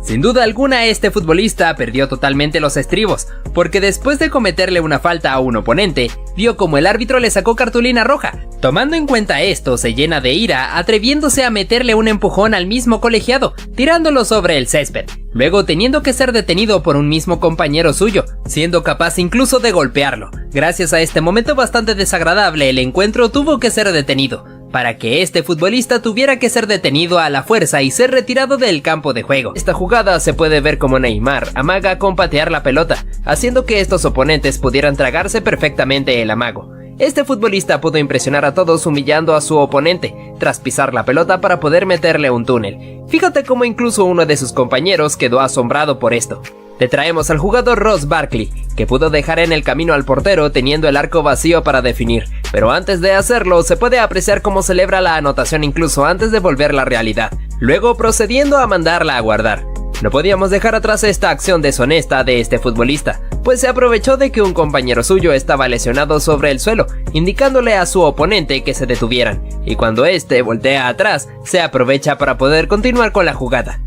Sin duda alguna, este futbolista perdió totalmente los estribos, porque después de cometerle una falta a un oponente, vio como el árbitro le sacó cartulina roja. Tomando en cuenta esto, se llena de ira, atreviéndose a meterle un empujón al mismo colegiado, tirándolo sobre el césped, luego teniendo que ser detenido por un mismo compañero suyo, siendo capaz incluso de golpearlo. Gracias a este momento bastante desagradable, el encuentro tuvo que ser detenido, para que este futbolista tuviera que ser detenido a la fuerza y ser retirado del campo de juego. Esta jugada se puede ver como Neymar amaga con patear la pelota, haciendo que estos oponentes pudieran tragarse perfectamente el amago. Este futbolista pudo impresionar a todos humillando a su oponente, tras pisar la pelota para poder meterle un túnel. Fíjate cómo incluso uno de sus compañeros quedó asombrado por esto. Te traemos al jugador Ross Barkley, que pudo dejar en el camino al portero teniendo el arco vacío para definir, pero antes de hacerlo se puede apreciar cómo celebra la anotación incluso antes de volver la realidad, luego procediendo a mandarla a guardar. No podíamos dejar atrás esta acción deshonesta de este futbolista, pues se aprovechó de que un compañero suyo estaba lesionado sobre el suelo, indicándole a su oponente que se detuvieran, y cuando este voltea atrás, se aprovecha para poder continuar con la jugada.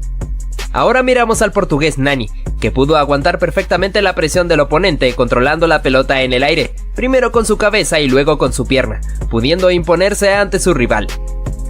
Ahora miramos al portugués Nani, que pudo aguantar perfectamente la presión del oponente controlando la pelota en el aire, primero con su cabeza y luego con su pierna, pudiendo imponerse ante su rival.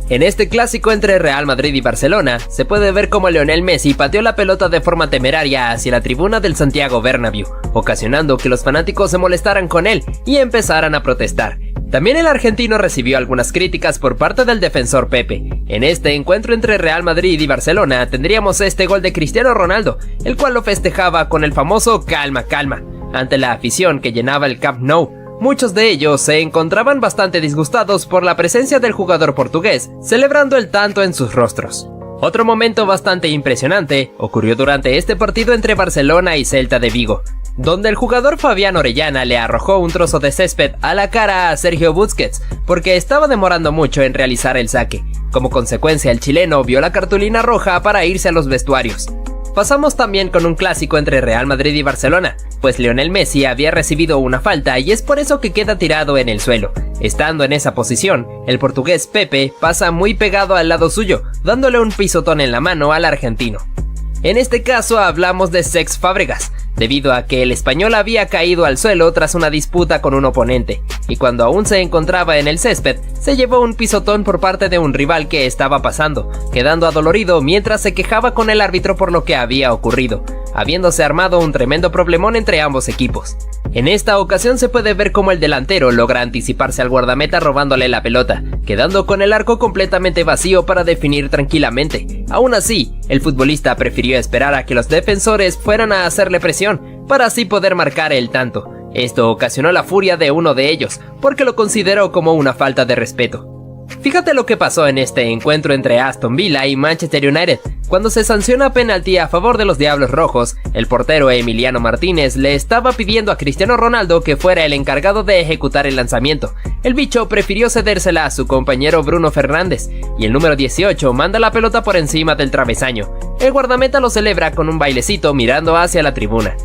En este clásico entre Real Madrid y Barcelona, se puede ver cómo Lionel Messi pateó la pelota de forma temeraria hacia la tribuna del Santiago Bernabéu, ocasionando que los fanáticos se molestaran con él y empezaran a protestar. También el argentino recibió algunas críticas por parte del defensor Pepe. En este encuentro entre Real Madrid y Barcelona tendríamos este gol de Cristiano Ronaldo, el cual lo festejaba con el famoso calma, calma, ante la afición que llenaba el Camp Nou. Muchos de ellos se encontraban bastante disgustados por la presencia del jugador portugués, celebrando el tanto en sus rostros. Otro momento bastante impresionante ocurrió durante este partido entre Barcelona y Celta de Vigo, donde el jugador Fabián Orellana le arrojó un trozo de césped a la cara a Sergio Busquets porque estaba demorando mucho en realizar el saque. Como consecuencia, el chileno vio la cartulina roja para irse a los vestuarios. Pasamos también con un clásico entre Real Madrid y Barcelona, pues Lionel Messi había recibido una falta y es por eso que queda tirado en el suelo. Estando en esa posición, el portugués Pepe pasa muy pegado al lado suyo, dándole un pisotón en la mano al argentino. En este caso hablamos de Cesc Fábregas, debido a que el español había caído al suelo tras una disputa con un oponente, y cuando aún se encontraba en el césped, se llevó un pisotón por parte de un rival que estaba pasando, quedando adolorido mientras se quejaba con el árbitro por lo que había ocurrido, habiéndose armado un tremendo problemón entre ambos equipos. En esta ocasión se puede ver cómo el delantero logra anticiparse al guardameta robándole la pelota, quedando con el arco completamente vacío para definir tranquilamente. Aún así, el futbolista prefirió esperar a que los defensores fueran a hacerle presión, para así poder marcar el tanto. Esto ocasionó la furia de uno de ellos, porque lo consideró como una falta de respeto. Fíjate lo que pasó en este encuentro entre Aston Villa y Manchester United. Cuando se sanciona penalti a favor de los Diablos Rojos, el portero Emiliano Martínez le estaba pidiendo a Cristiano Ronaldo que fuera el encargado de ejecutar el lanzamiento. El bicho prefirió cedérsela a su compañero Bruno Fernández, y el número 18 manda la pelota por encima del travesaño. El guardameta lo celebra con un bailecito mirando hacia la tribuna.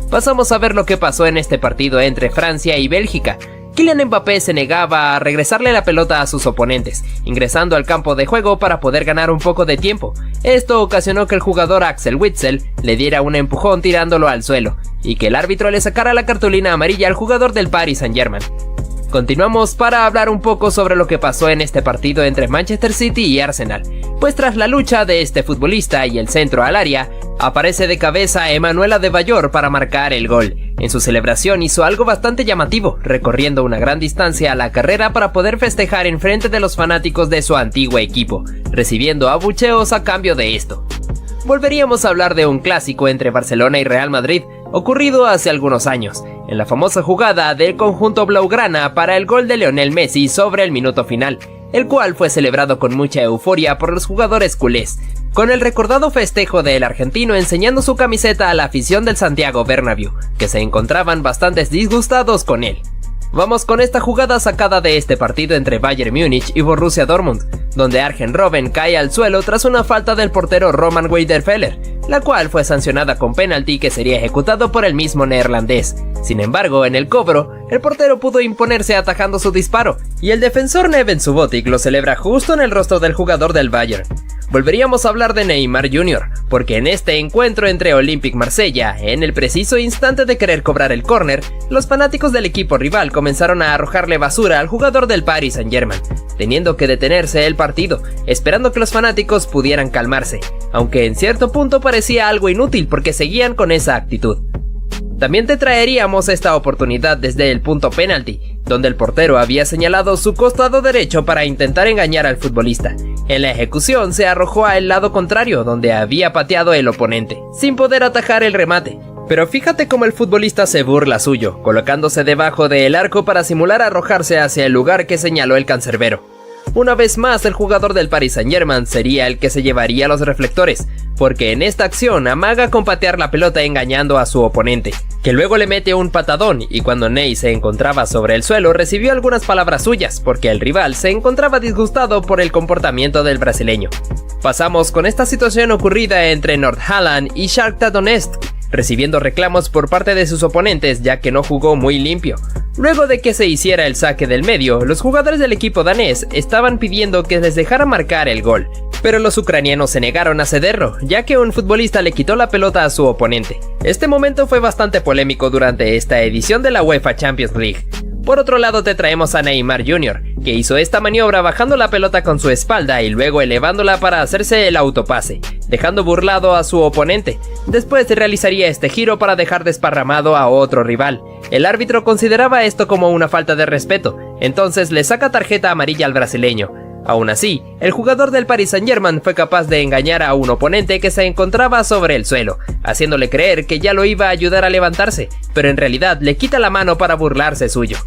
Pasamos a ver lo que pasó en este partido entre Francia y Bélgica. Kylian Mbappé se negaba a regresarle la pelota a sus oponentes, ingresando al campo de juego para poder ganar un poco de tiempo. Esto ocasionó que el jugador Axel Witsel le diera un empujón tirándolo al suelo, y que el árbitro le sacara la cartulina amarilla al jugador del Paris Saint-Germain. Continuamos para hablar un poco sobre lo que pasó en este partido entre Manchester City y Arsenal, pues tras la lucha de este futbolista y el centro al área, aparece de cabeza Emmanuel Adebayor para marcar el gol. En su celebración hizo algo bastante llamativo, recorriendo una gran distancia a la carrera para poder festejar en frente de los fanáticos de su antiguo equipo, recibiendo abucheos a cambio de esto. Volveríamos a hablar de un clásico entre Barcelona y Real Madrid, ocurrido hace algunos años, en la famosa jugada del conjunto blaugrana para el gol de Lionel Messi sobre el minuto final, el cual fue celebrado con mucha euforia por los jugadores culés, con el recordado festejo del argentino enseñando su camiseta a la afición del Santiago Bernabéu, que se encontraban bastante disgustados con él. Vamos con esta jugada sacada de este partido entre Bayern Múnich y Borussia Dortmund, donde Arjen Robben cae al suelo tras una falta del portero Roman Weidenfeller, la cual fue sancionada con penalti que sería ejecutado por el mismo neerlandés. Sin embargo, en el cobro, el portero pudo imponerse atajando su disparo, y el defensor Neven Subotic lo celebra justo en el rostro del jugador del Bayern. Volveríamos a hablar de Neymar Jr., porque en este encuentro entre Olympique Marsella, en el preciso instante de querer cobrar el córner, los fanáticos del equipo rival comenzaron a arrojarle basura al jugador del Paris Saint-Germain, teniendo que detenerse el partido, esperando que los fanáticos pudieran calmarse, aunque en cierto punto parecía algo inútil porque seguían con esa actitud. También te traeríamos esta oportunidad desde el punto penalti, donde el portero había señalado su costado derecho para intentar engañar al futbolista. En la ejecución se arrojó al lado contrario, donde había pateado el oponente, sin poder atajar el remate. Pero fíjate cómo el futbolista se burla suyo, colocándose debajo del arco para simular arrojarse hacia el lugar que señaló el cancerbero. Una vez más, el jugador del Paris Saint-Germain sería el que se llevaría los reflectores, porque en esta acción amaga con patear la pelota engañando a su oponente, que luego le mete un patadón, y cuando Ney se encontraba sobre el suelo recibió algunas palabras suyas, porque el rival se encontraba disgustado por el comportamiento del brasileño. Pasamos con esta situación ocurrida entre Nordsjælland y Shakhtar Donetsk, recibiendo reclamos por parte de sus oponentes ya que no jugó muy limpio. Luego de que se hiciera el saque del medio, los jugadores del equipo danés estaban pidiendo que les dejara marcar el gol, pero los ucranianos se negaron a cederlo, ya que un futbolista le quitó la pelota a su oponente. Este momento fue bastante polémico durante esta edición de la UEFA Champions League. Por otro lado te traemos a Neymar Jr., que hizo esta maniobra bajando la pelota con su espalda y luego elevándola para hacerse el autopase, dejando burlado a su oponente. Después realizaría este giro para dejar desparramado a otro rival. El árbitro consideraba esto como una falta de respeto, entonces le saca tarjeta amarilla al brasileño. Aún así, el jugador del Paris Saint-Germain fue capaz de engañar a un oponente que se encontraba sobre el suelo, haciéndole creer que ya lo iba a ayudar a levantarse, pero en realidad le quita la mano para burlarse suyo.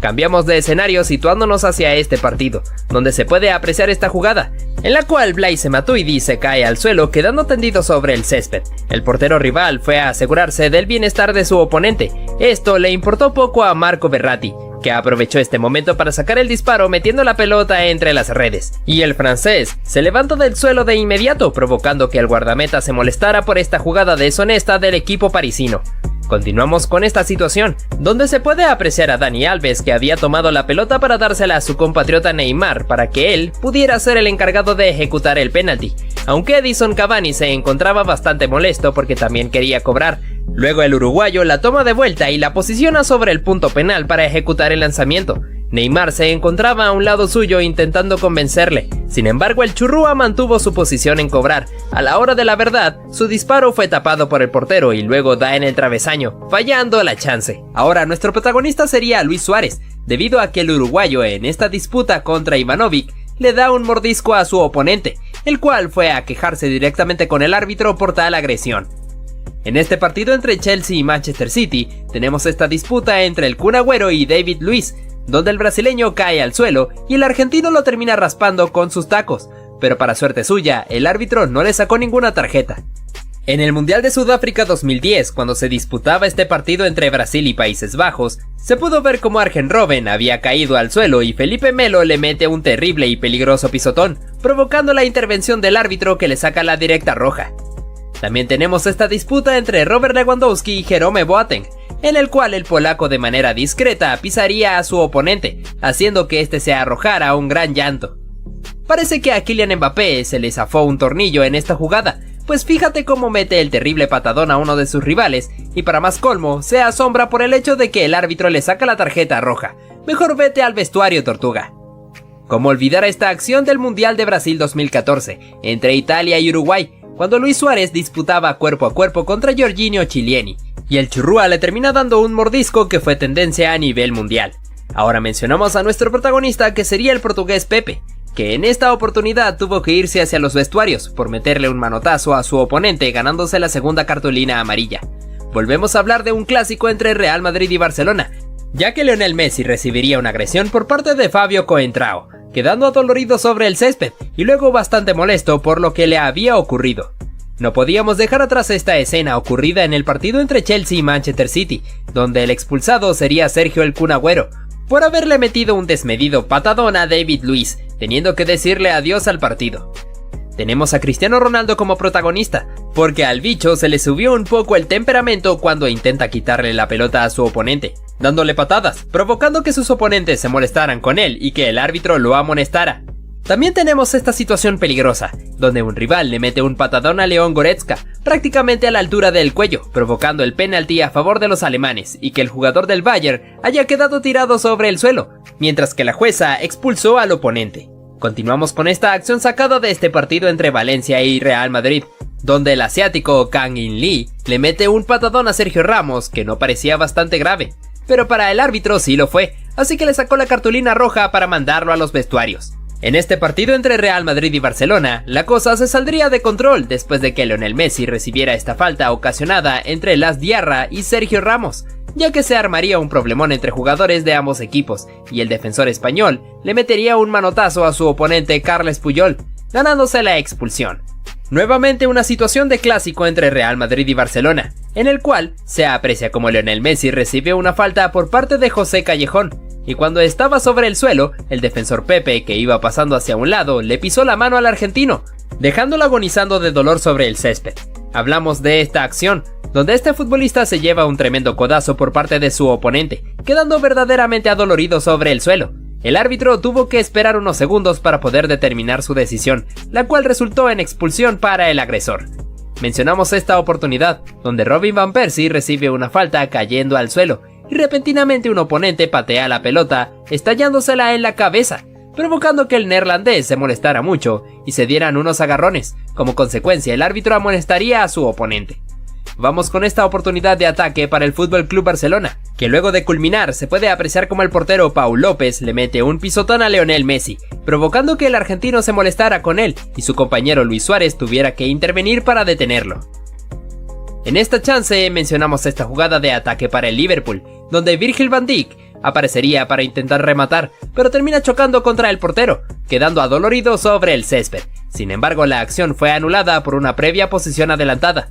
Cambiamos de escenario situándonos hacia este partido, donde se puede apreciar esta jugada, en la cual Blaise Matuidi se cae al suelo quedando tendido sobre el césped. El portero rival fue a asegurarse del bienestar de su oponente. Esto le importó poco a Marco Verratti, que aprovechó este momento para sacar el disparo metiendo la pelota entre las redes. Y el francés se levantó del suelo de inmediato, provocando que el guardameta se molestara por esta jugada deshonesta del equipo parisino. Continuamos con esta situación, donde se puede apreciar a Dani Alves, que había tomado la pelota para dársela a su compatriota Neymar para que él pudiera ser el encargado de ejecutar el penalti, aunque Edison Cavani se encontraba bastante molesto porque también quería cobrar. Luego el uruguayo la toma de vuelta y la posiciona sobre el punto penal para ejecutar el lanzamiento. Neymar se encontraba a un lado suyo intentando convencerle, sin embargo el churrúa mantuvo su posición en cobrar. A la hora de la verdad, su disparo fue tapado por el portero y luego da en el travesaño, fallando la chance. Ahora nuestro protagonista sería Luis Suárez, debido a que el uruguayo en esta disputa contra Ivanovic le da un mordisco a su oponente, el cual fue a quejarse directamente con el árbitro por tal agresión. En este partido entre Chelsea y Manchester City, tenemos esta disputa entre el Kun Agüero y David Luiz, donde el brasileño cae al suelo y el argentino lo termina raspando con sus tacos, pero para suerte suya, el árbitro no le sacó ninguna tarjeta. En el Mundial de Sudáfrica 2010, cuando se disputaba este partido entre Brasil y Países Bajos, se pudo ver cómo Arjen Robben había caído al suelo y Felipe Melo le mete un terrible y peligroso pisotón, provocando la intervención del árbitro que le saca la directa roja. También tenemos esta disputa entre Robert Lewandowski y Jerome Boateng, en el cual el polaco de manera discreta pisaría a su oponente, haciendo que este se arrojara a un gran llanto. Parece que a Kylian Mbappé se le zafó un tornillo en esta jugada, pues fíjate cómo mete el terrible patadón a uno de sus rivales, y para más colmo, se asombra por el hecho de que el árbitro le saca la tarjeta roja, Mejor vete al vestuario, tortuga. ¿Cómo olvidar esta acción del Mundial de Brasil 2014 entre Italia y Uruguay, cuando Luis Suárez disputaba cuerpo a cuerpo contra Jorginho Chiellini, y el churrúa le termina dando un mordisco que fue tendencia a nivel mundial? Ahora mencionamos a nuestro protagonista, que sería el portugués Pepe, que en esta oportunidad tuvo que irse hacia los vestuarios por meterle un manotazo a su oponente, ganándose la segunda cartulina amarilla. Volvemos a hablar de un clásico entre Real Madrid y Barcelona, ya que Lionel Messi recibiría una agresión por parte de Fabio Coentrao, quedando adolorido sobre el césped y luego bastante molesto por lo que le había ocurrido. No podíamos dejar atrás esta escena ocurrida en el partido entre Chelsea y Manchester City, donde el expulsado sería Sergio el Kun Agüero, por haberle metido un desmedido patadón a David Luiz, teniendo que decirle adiós al partido. Tenemos a Cristiano Ronaldo como protagonista, porque al bicho se le subió un poco el temperamento cuando intenta quitarle la pelota a su oponente, dándole patadas, provocando que sus oponentes se molestaran con él y que el árbitro lo amonestara. También tenemos esta situación peligrosa, donde un rival le mete un patadón a León Goretzka, prácticamente a la altura del cuello, provocando el penalti a favor de los alemanes y que el jugador del Bayern haya quedado tirado sobre el suelo, mientras que la jueza expulsó al oponente. Continuamos con esta acción sacada de este partido entre Valencia y Real Madrid, donde el asiático Kang In Lee le mete un patadón a Sergio Ramos que no parecía bastante grave, pero para el árbitro sí lo fue, así que le sacó la cartulina roja para mandarlo a los vestuarios. En este partido entre Real Madrid y Barcelona, la cosa se saldría de control después de que Lionel Messi recibiera esta falta ocasionada entre Las Diarra y Sergio Ramos, ya que se armaría un problemón entre jugadores de ambos equipos, y el defensor español le metería un manotazo a su oponente Carles Puyol, ganándose la expulsión. Nuevamente una situación de clásico entre Real Madrid y Barcelona, en el cual se aprecia como Lionel Messi recibe una falta por parte de José Callejón, y cuando estaba sobre el suelo, el defensor Pepe, que iba pasando hacia un lado, le pisó la mano al argentino, dejándolo agonizando de dolor sobre el césped. Hablamos de esta acción, donde este futbolista se lleva un tremendo codazo por parte de su oponente, quedando verdaderamente adolorido sobre el suelo. El árbitro tuvo que esperar unos segundos para poder determinar su decisión, la cual resultó en expulsión para el agresor. Mencionamos esta oportunidad, donde Robin Van Persie recibe una falta cayendo al suelo, y repentinamente un oponente patea la pelota, estallándosela en la cabeza, provocando que el neerlandés se molestara mucho y se dieran unos agarrones. Como consecuencia, el árbitro amonestaría a su oponente. Vamos con esta oportunidad de ataque para el FC Barcelona, que luego de culminar se puede apreciar como el portero Pau López le mete un pisotón a Lionel Messi, provocando que el argentino se molestara con él y su compañero Luis Suárez tuviera que intervenir para detenerlo. En esta chance mencionamos esta jugada de ataque para el Liverpool, donde Virgil van Dijk aparecería para intentar rematar, pero termina chocando contra el portero, quedando adolorido sobre el césped. Sin embargo, la acción fue anulada por una previa posición adelantada.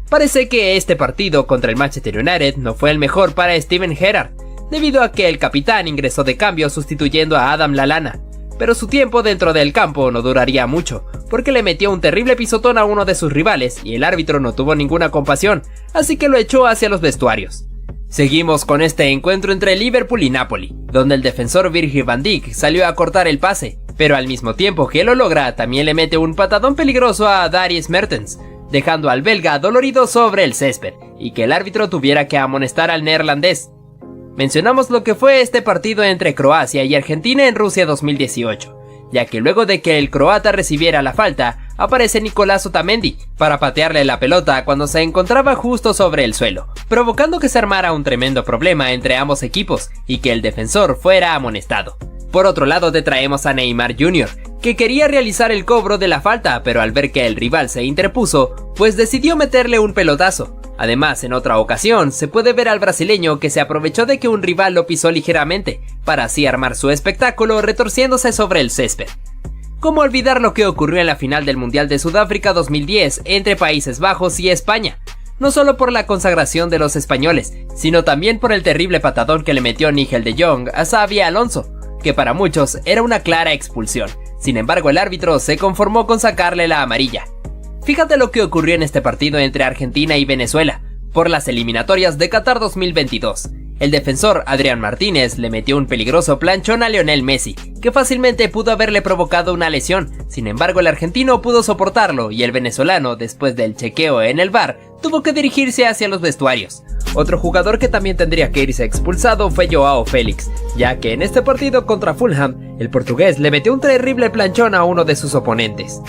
Parece que este partido contra el Manchester United no fue el mejor para Steven Gerrard, debido a que el capitán ingresó de cambio sustituyendo a Adam Lallana, pero su tiempo dentro del campo no duraría mucho, porque le metió un terrible pisotón a uno de sus rivales y el árbitro no tuvo ninguna compasión, así que lo echó hacia los vestuarios. Seguimos con este encuentro entre Liverpool y Napoli, donde el defensor Virgil van Dijk salió a cortar el pase, pero al mismo tiempo que lo logra también le mete un patadón peligroso a Dries Mertens, dejando al belga dolorido sobre el césped, y que el árbitro tuviera que amonestar al neerlandés. Mencionamos lo que fue este partido entre Croacia y Argentina en Rusia 2018, ya que luego de que el croata recibiera la falta, aparece Nicolás Otamendi para patearle la pelota cuando se encontraba justo sobre el suelo, provocando que se armara un tremendo problema entre ambos equipos y que el defensor fuera amonestado. Por otro lado te traemos a Neymar Jr., que quería realizar el cobro de la falta, pero al ver que el rival se interpuso, pues decidió meterle un pelotazo. Además, en otra ocasión, se puede ver al brasileño que se aprovechó de que un rival lo pisó ligeramente, para así armar su espectáculo retorciéndose sobre el césped. ¿Cómo olvidar lo que ocurrió en la final del Mundial de Sudáfrica 2010 entre Países Bajos y España? No solo por la consagración de los españoles, sino también por el terrible patadón que le metió Nigel de Jong a Xabi Alonso, que para muchos era una clara expulsión. Sin embargo, el árbitro se conformó con sacarle la amarilla. Fíjate lo que ocurrió en este partido entre Argentina y Venezuela, por las eliminatorias de Qatar 2022. El defensor Adrián Martínez le metió un peligroso planchón a Lionel Messi, que fácilmente pudo haberle provocado una lesión. Sin embargo, el argentino pudo soportarlo y el venezolano, después del chequeo en el VAR, tuvo que dirigirse hacia los vestuarios. Otro jugador que también tendría que irse expulsado fue Joao Félix, ya que en este partido contra Fulham, el portugués le metió un terrible planchón a uno de sus oponentes.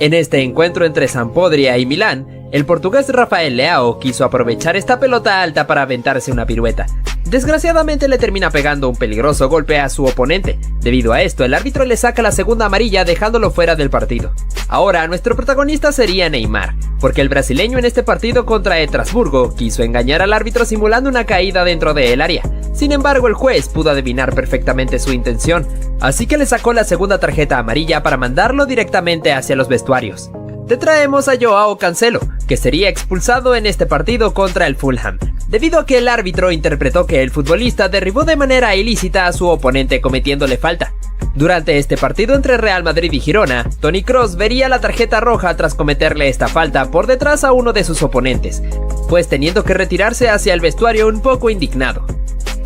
En este encuentro entre Sampdoria y Milán, el portugués Rafael Leao quiso aprovechar esta pelota alta para aventarse una pirueta. Desgraciadamente le termina pegando un peligroso golpe a su oponente. Debido a esto, el árbitro le saca la segunda amarilla dejándolo fuera del partido. Ahora, nuestro protagonista sería Neymar, porque el brasileño en este partido contra Estrasburgo quiso engañar al árbitro simulando una caída dentro del área. Sin embargo, el juez pudo adivinar perfectamente su intención, así que le sacó la segunda tarjeta amarilla para mandarlo directamente hacia los vestuarios. Te traemos a Joao Cancelo, que sería expulsado en este partido contra el Fulham, debido a que el árbitro interpretó que el futbolista derribó de manera ilícita a su oponente cometiéndole falta. Durante este partido entre Real Madrid y Girona, Toni Kroos vería la tarjeta roja tras cometerle esta falta por detrás a uno de sus oponentes, pues teniendo que retirarse hacia el vestuario un poco indignado.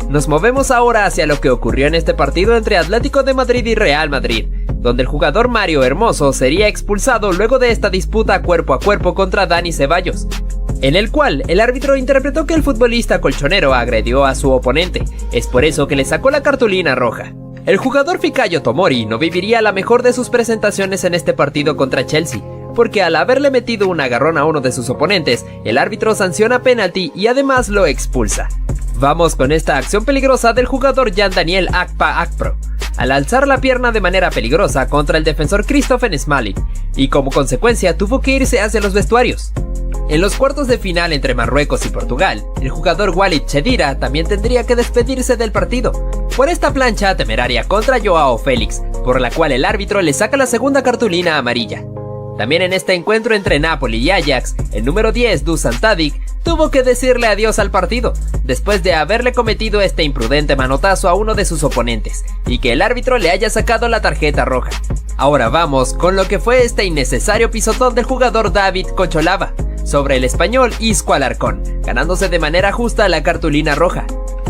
Nos movemos ahora hacia lo que ocurrió en este partido entre Atlético de Madrid y Real Madrid, donde el jugador Mario Hermoso sería expulsado luego de esta disputa cuerpo a cuerpo contra Dani Ceballos, en el cual el árbitro interpretó que el futbolista colchonero agredió a su oponente, es por eso que le sacó la cartulina roja. El jugador Fikayo Tomori no viviría la mejor de sus presentaciones en este partido contra Chelsea, porque al haberle metido un agarrón a uno de sus oponentes, el árbitro sanciona penalti y además lo expulsa. Vamos con esta acción peligrosa del jugador Jan Daniel Akpa Akpro, al alzar la pierna de manera peligrosa contra el defensor Christopher Smalling, y como consecuencia tuvo que irse hacia los vestuarios. En los cuartos de final entre Marruecos y Portugal, el jugador Walid Chedira también tendría que despedirse del partido, por esta plancha temeraria contra Joao Félix, por la cual el árbitro le saca la segunda cartulina amarilla. También en este encuentro entre Napoli y Ajax, el número 10 Dusan Tadic tuvo que decirle adiós al partido, después de haberle cometido este imprudente manotazo a uno de sus oponentes, y que el árbitro le haya sacado la tarjeta roja. Ahora vamos con lo que fue este innecesario pisotón del jugador David Cocholava sobre el español Isco Alarcón, ganándose de manera justa la cartulina roja.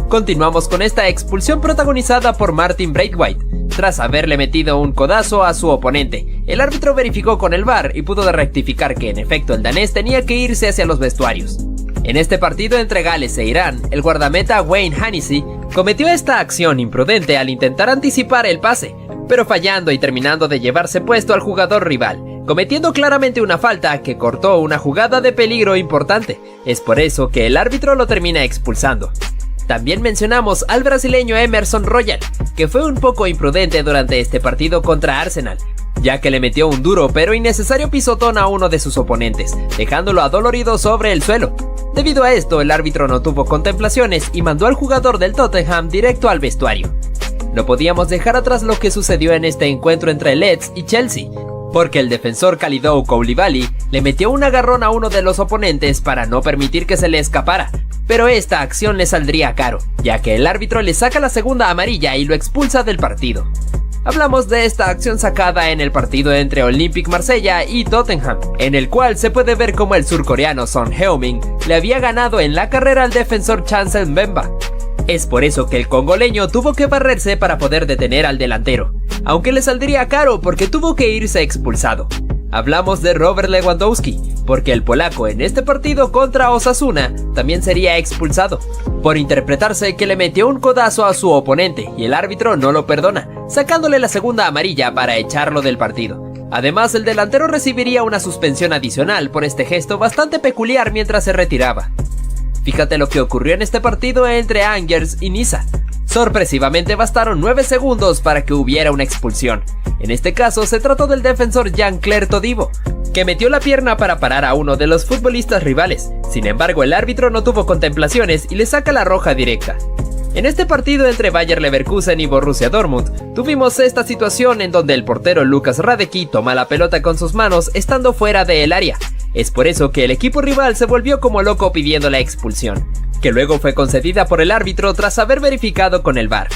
Continuamos con esta expulsión protagonizada por Martin Braithwaite. Tras haberle metido un codazo a su oponente, el árbitro verificó con el VAR y pudo rectificar que en efecto el danés tenía que irse hacia los vestuarios. En este partido entre Gales e Irán, el guardameta Wayne Hennessy cometió esta acción imprudente al intentar anticipar el pase, pero fallando y terminando de llevarse puesto al jugador rival, cometiendo claramente una falta que cortó una jugada de peligro importante. Es por eso que el árbitro lo termina expulsando. También mencionamos al brasileño Emerson Royal, que fue un poco imprudente durante este partido contra Arsenal, ya que le metió un duro pero innecesario pisotón a uno de sus oponentes, dejándolo adolorido sobre el suelo. Debido a esto, el árbitro no tuvo contemplaciones y mandó al jugador del Tottenham directo al vestuario. No podíamos dejar atrás lo que sucedió en este encuentro entre Leeds y Chelsea, porque el defensor Kalidou Koulibaly le metió un agarrón a uno de los oponentes para no permitir que se le escapara, pero esta acción le saldría caro, ya que el árbitro le saca la segunda amarilla y lo expulsa del partido. Hablamos de esta acción sacada en el partido entre Olympique Marsella y Tottenham, en el cual se puede ver como el surcoreano Son Heung-min le había ganado en la carrera al defensor Chancel Mbemba. Es por eso que el congoleño tuvo que barrerse para poder detener al delantero, aunque le saldría caro porque tuvo que irse expulsado. Hablamos de Robert Lewandowski, porque el polaco en este partido contra Osasuna también sería expulsado, por interpretarse que le metió un codazo a su oponente y el árbitro no lo perdona, sacándole la segunda amarilla para echarlo del partido. Además, el delantero recibiría una suspensión adicional por este gesto bastante peculiar mientras se retiraba. Fíjate lo que ocurrió en este partido entre Angers y Niza. Sorpresivamente bastaron 9 segundos para que hubiera una expulsión. En este caso se trató del defensor Jean-Claire Todibo, que metió la pierna para parar a uno de los futbolistas rivales. Sin embargo, el árbitro no tuvo contemplaciones y le saca la roja directa. En este partido entre Bayer Leverkusen y Borussia Dortmund, tuvimos esta situación en donde el portero Lukas Hradecky toma la pelota con sus manos estando fuera del área. Es por eso que el equipo rival se volvió como loco pidiendo la expulsión, que luego fue concedida por el árbitro tras haber verificado con el VAR.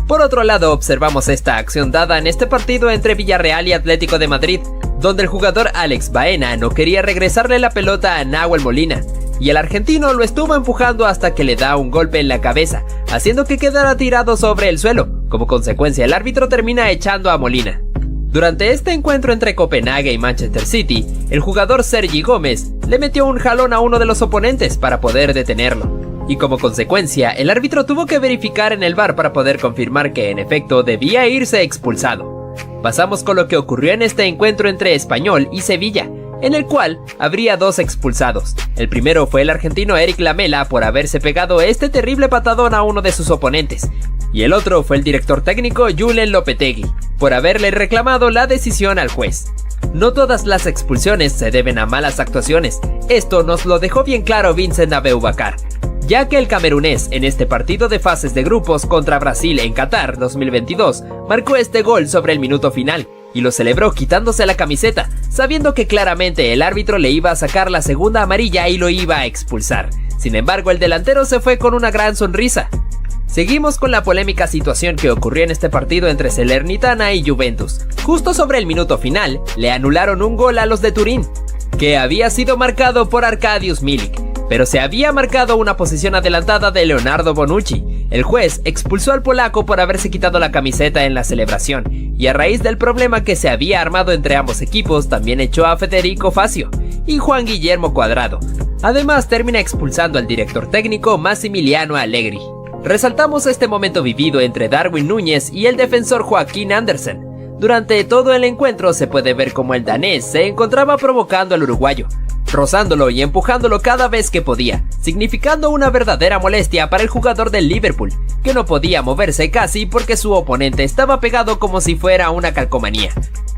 Por otro lado, observamos esta acción dada en este partido entre Villarreal y Atlético de Madrid, donde el jugador Alex Baena no quería regresarle la pelota a Nahuel Molina, y el argentino lo estuvo empujando hasta que le da un golpe en la cabeza, haciendo que quedara tirado sobre el suelo. Como consecuencia, el árbitro termina echando a Molina. Durante este encuentro entre Copenhague y Manchester City, el jugador Sergi Gómez le metió un jalón a uno de los oponentes para poder detenerlo. y como consecuencia, el árbitro tuvo que verificar en el VAR para poder confirmar que en efecto debía irse expulsado. Pasamos con lo que ocurrió en este encuentro entre Español y Sevilla, en el cual habría 2 expulsados. El primero fue el argentino Eric Lamela por haberse pegado este terrible patadón a uno de sus oponentes, y el otro fue el director técnico Julen Lopetegui, por haberle reclamado la decisión al juez. No todas las expulsiones se deben a malas actuaciones, esto nos lo dejó bien claro Vincent Aboubakar, ya que el camerunés en este partido de fases de grupos contra Brasil en Qatar 2022 marcó este gol sobre el minuto final, y lo celebró quitándose la camiseta, sabiendo que claramente el árbitro le iba a sacar la segunda amarilla y lo iba a expulsar. Sin embargo, el delantero se fue con una gran sonrisa. Seguimos con la polémica situación que ocurrió en este partido entre Salernitana y Juventus. Justo sobre el minuto final, le anularon un gol a los de Turín, que había sido marcado por Arkadiusz Milik, pero se había marcado una posición adelantada de Leonardo Bonucci. El juez expulsó al polaco por haberse quitado la camiseta en la celebración, y a raíz del problema que se había armado entre ambos equipos, también echó a Federico Facio y Juan Guillermo Cuadrado. Además, termina expulsando al director técnico Massimiliano Allegri. Resaltamos este momento vivido entre Darwin Núñez y el defensor Joaquín Andersen. Durante todo el encuentro se puede ver cómo el danés se encontraba provocando al uruguayo, rozándolo y empujándolo cada vez que podía, significando una verdadera molestia para el jugador del Liverpool, que no podía moverse casi porque su oponente estaba pegado como si fuera una calcomanía.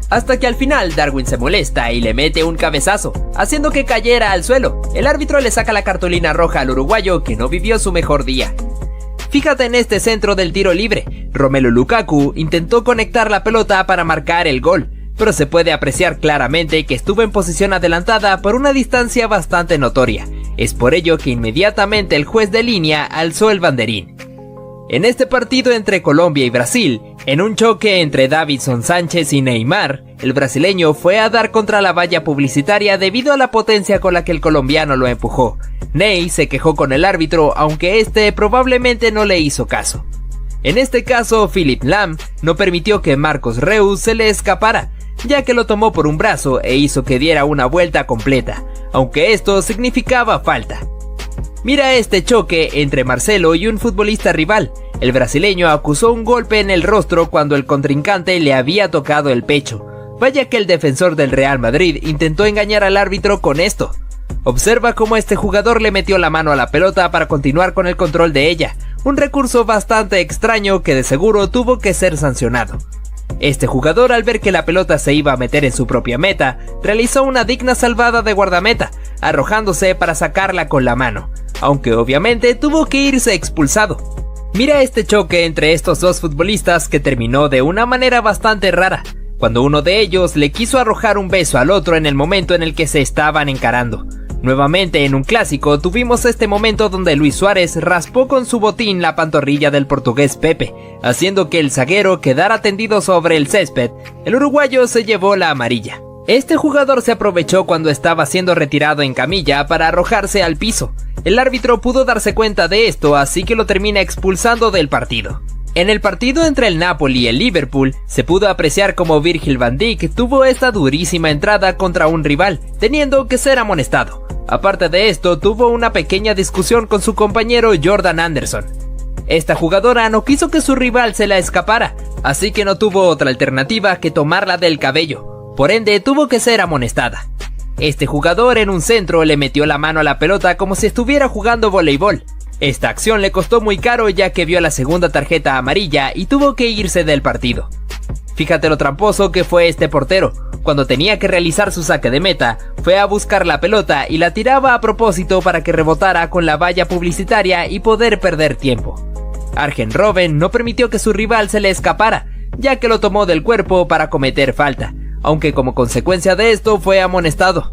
Hasta que al final Darwin se molesta y le mete un cabezazo, haciendo que cayera al suelo. El árbitro le saca la cartulina roja al uruguayo, que no vivió su mejor día. Fíjate en este centro del tiro libre, Romelu Lukaku intentó conectar la pelota para marcar el gol, pero se puede apreciar claramente que estuvo en posición adelantada por una distancia bastante notoria. Es por ello que inmediatamente el juez de línea alzó el banderín. En este partido entre Colombia y Brasil, en un choque entre Davinson Sánchez y Neymar, el brasileño fue a dar contra la valla publicitaria debido a la potencia con la que el colombiano lo empujó. Ney se quejó con el árbitro, aunque este probablemente no le hizo caso. En este caso, Philipp Lahm no permitió que Marcos Reus se le escapara, ya que lo tomó por un brazo e hizo que diera una vuelta completa, aunque esto significaba falta. Mira este choque entre Marcelo y un futbolista rival. El brasileño acusó un golpe en el rostro cuando el contrincante le había tocado el pecho. Vaya que el defensor del Real Madrid intentó engañar al árbitro con esto. Observa cómo este jugador le metió la mano a la pelota para continuar con el control de ella, un recurso bastante extraño que de seguro tuvo que ser sancionado. Este jugador, al ver que la pelota se iba a meter en su propia meta, realizó una digna salvada de guardameta, arrojándose para sacarla con la mano, aunque obviamente tuvo que irse expulsado. Mira este choque entre estos dos futbolistas que terminó de una manera bastante rara, cuando uno de ellos le quiso arrojar un beso al otro en el momento en el que se estaban encarando. Nuevamente en un clásico tuvimos este momento donde Luis Suárez raspó con su botín la pantorrilla del portugués Pepe, haciendo que el zaguero quedara tendido sobre el césped. El uruguayo se llevó la amarilla. Este jugador se aprovechó cuando estaba siendo retirado en camilla para arrojarse al piso. El árbitro pudo darse cuenta de esto, así que lo termina expulsando del partido. En el partido entre el Napoli y el Liverpool, se pudo apreciar como Virgil van Dijk tuvo esta durísima entrada contra un rival, teniendo que ser amonestado. Aparte de esto, tuvo una pequeña discusión con su compañero Jordan Anderson. Esta jugadora no quiso que su rival se la escapara, así que no tuvo otra alternativa que tomarla del cabello, por ende tuvo que ser amonestada. Este jugador en un centro le metió la mano a la pelota como si estuviera jugando voleibol. Esta acción le costó muy caro ya que vio la segunda tarjeta amarilla y tuvo que irse del partido. Fíjate lo tramposo que fue este portero. Cuando tenía que realizar su saque de meta, fue a buscar la pelota y la tiraba a propósito para que rebotara con la valla publicitaria y poder perder tiempo. Arjen Robben no permitió que su rival se le escapara, ya que lo tomó del cuerpo para cometer falta, aunque como consecuencia de esto fue amonestado.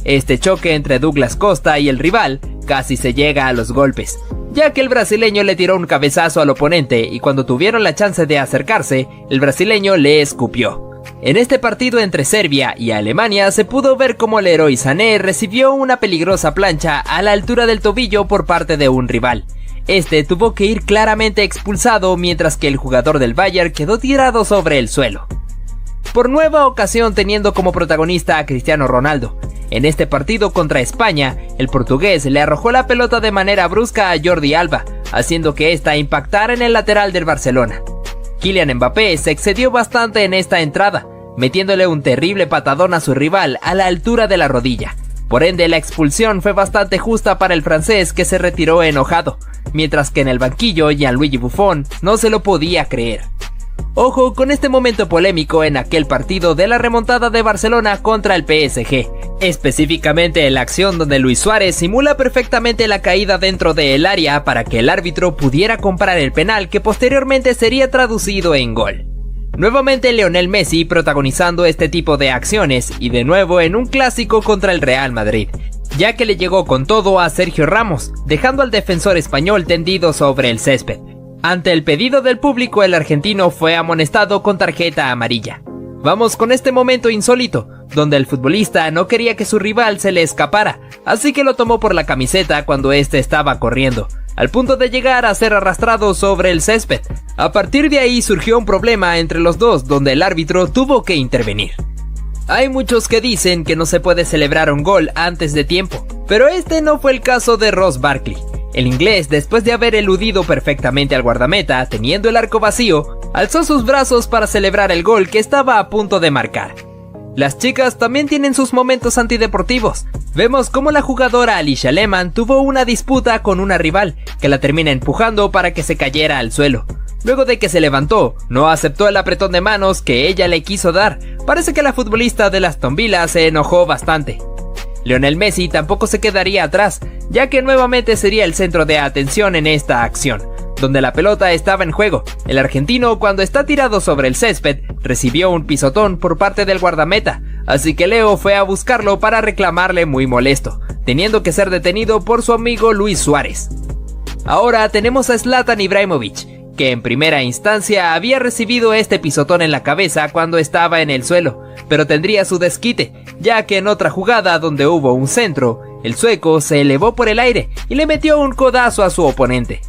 Este choque entre Douglas Costa y el rival casi se llega a los golpes, ya que el brasileño le tiró un cabezazo al oponente y cuando tuvieron la chance de acercarse, el brasileño le escupió. En este partido entre Serbia y Alemania se pudo ver cómo Leroy Sané recibió una peligrosa plancha a la altura del tobillo por parte de un rival. Este tuvo que ir claramente expulsado mientras que el jugador del Bayern quedó tirado sobre el suelo. Por nueva ocasión teniendo como protagonista a Cristiano Ronaldo. En este partido contra España, el portugués le arrojó la pelota de manera brusca a Jordi Alba, haciendo que ésta impactara en el lateral del Barcelona. Kylian Mbappé se excedió bastante en esta entrada, metiéndole un terrible patadón a su rival a la altura de la rodilla. Por ende, la expulsión fue bastante justa para el francés, que se retiró enojado, mientras que en el banquillo Gianluigi Buffon no se lo podía creer. Ojo con este momento polémico en aquel partido de la remontada de Barcelona contra el PSG, específicamente en la acción donde Luis Suárez simula perfectamente la caída dentro del área para que el árbitro pudiera comprar el penal que posteriormente sería traducido en gol. Nuevamente Lionel Messi protagonizando este tipo de acciones y de nuevo en un clásico contra el Real Madrid, ya que le llegó con todo a Sergio Ramos, dejando al defensor español tendido sobre el césped. Ante el pedido del público, el argentino fue amonestado con tarjeta amarilla. Vamos con este momento insólito, donde el futbolista no quería que su rival se le escapara, así que lo tomó por la camiseta cuando éste estaba corriendo, al punto de llegar a ser arrastrado sobre el césped. A partir de ahí surgió un problema entre los dos, donde el árbitro tuvo que intervenir. Hay muchos que dicen que no se puede celebrar un gol antes de tiempo, pero este no fue el caso de Ross Barkley. El inglés, después de haber eludido perfectamente al guardameta, teniendo el arco vacío, alzó sus brazos para celebrar el gol que estaba a punto de marcar. Las chicas también tienen sus momentos antideportivos. Vemos cómo la jugadora Alicia Lehmann tuvo una disputa con una rival, que la termina empujando para que se cayera al suelo. Luego de que se levantó, no aceptó el apretón de manos que ella le quiso dar. Parece que la futbolista de Aston Villa se enojó bastante. Lionel Messi tampoco se quedaría atrás, ya que nuevamente sería el centro de atención en esta acción, donde la pelota estaba en juego. El argentino, cuando está tirado sobre el césped, recibió un pisotón por parte del guardameta, así que Leo fue a buscarlo para reclamarle muy molesto, teniendo que ser detenido por su amigo Luis Suárez. Ahora tenemos a Zlatan Ibrahimovic, que en primera instancia había recibido este pisotón en la cabeza cuando estaba en el suelo, pero tendría su desquite, ya que en otra jugada donde hubo un centro, el sueco se elevó por el aire y le metió un codazo a su oponente.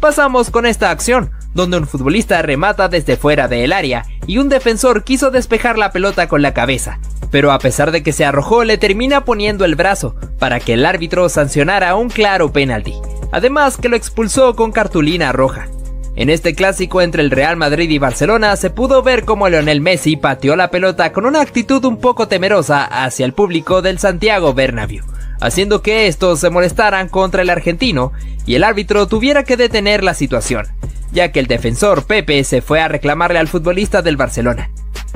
Pasamos con esta acción, donde un futbolista remata desde fuera del área y un defensor quiso despejar la pelota con la cabeza, pero a pesar de que se arrojó le termina poniendo el brazo para que el árbitro sancionara un claro penalti, además que lo expulsó con cartulina roja. En este clásico entre el Real Madrid y Barcelona se pudo ver cómo Lionel Messi pateó la pelota con una actitud un poco temerosa hacia el público del Santiago Bernabéu, haciendo que estos se molestaran contra el argentino y el árbitro tuviera que detener la situación, ya que el defensor Pepe se fue a reclamarle al futbolista del Barcelona.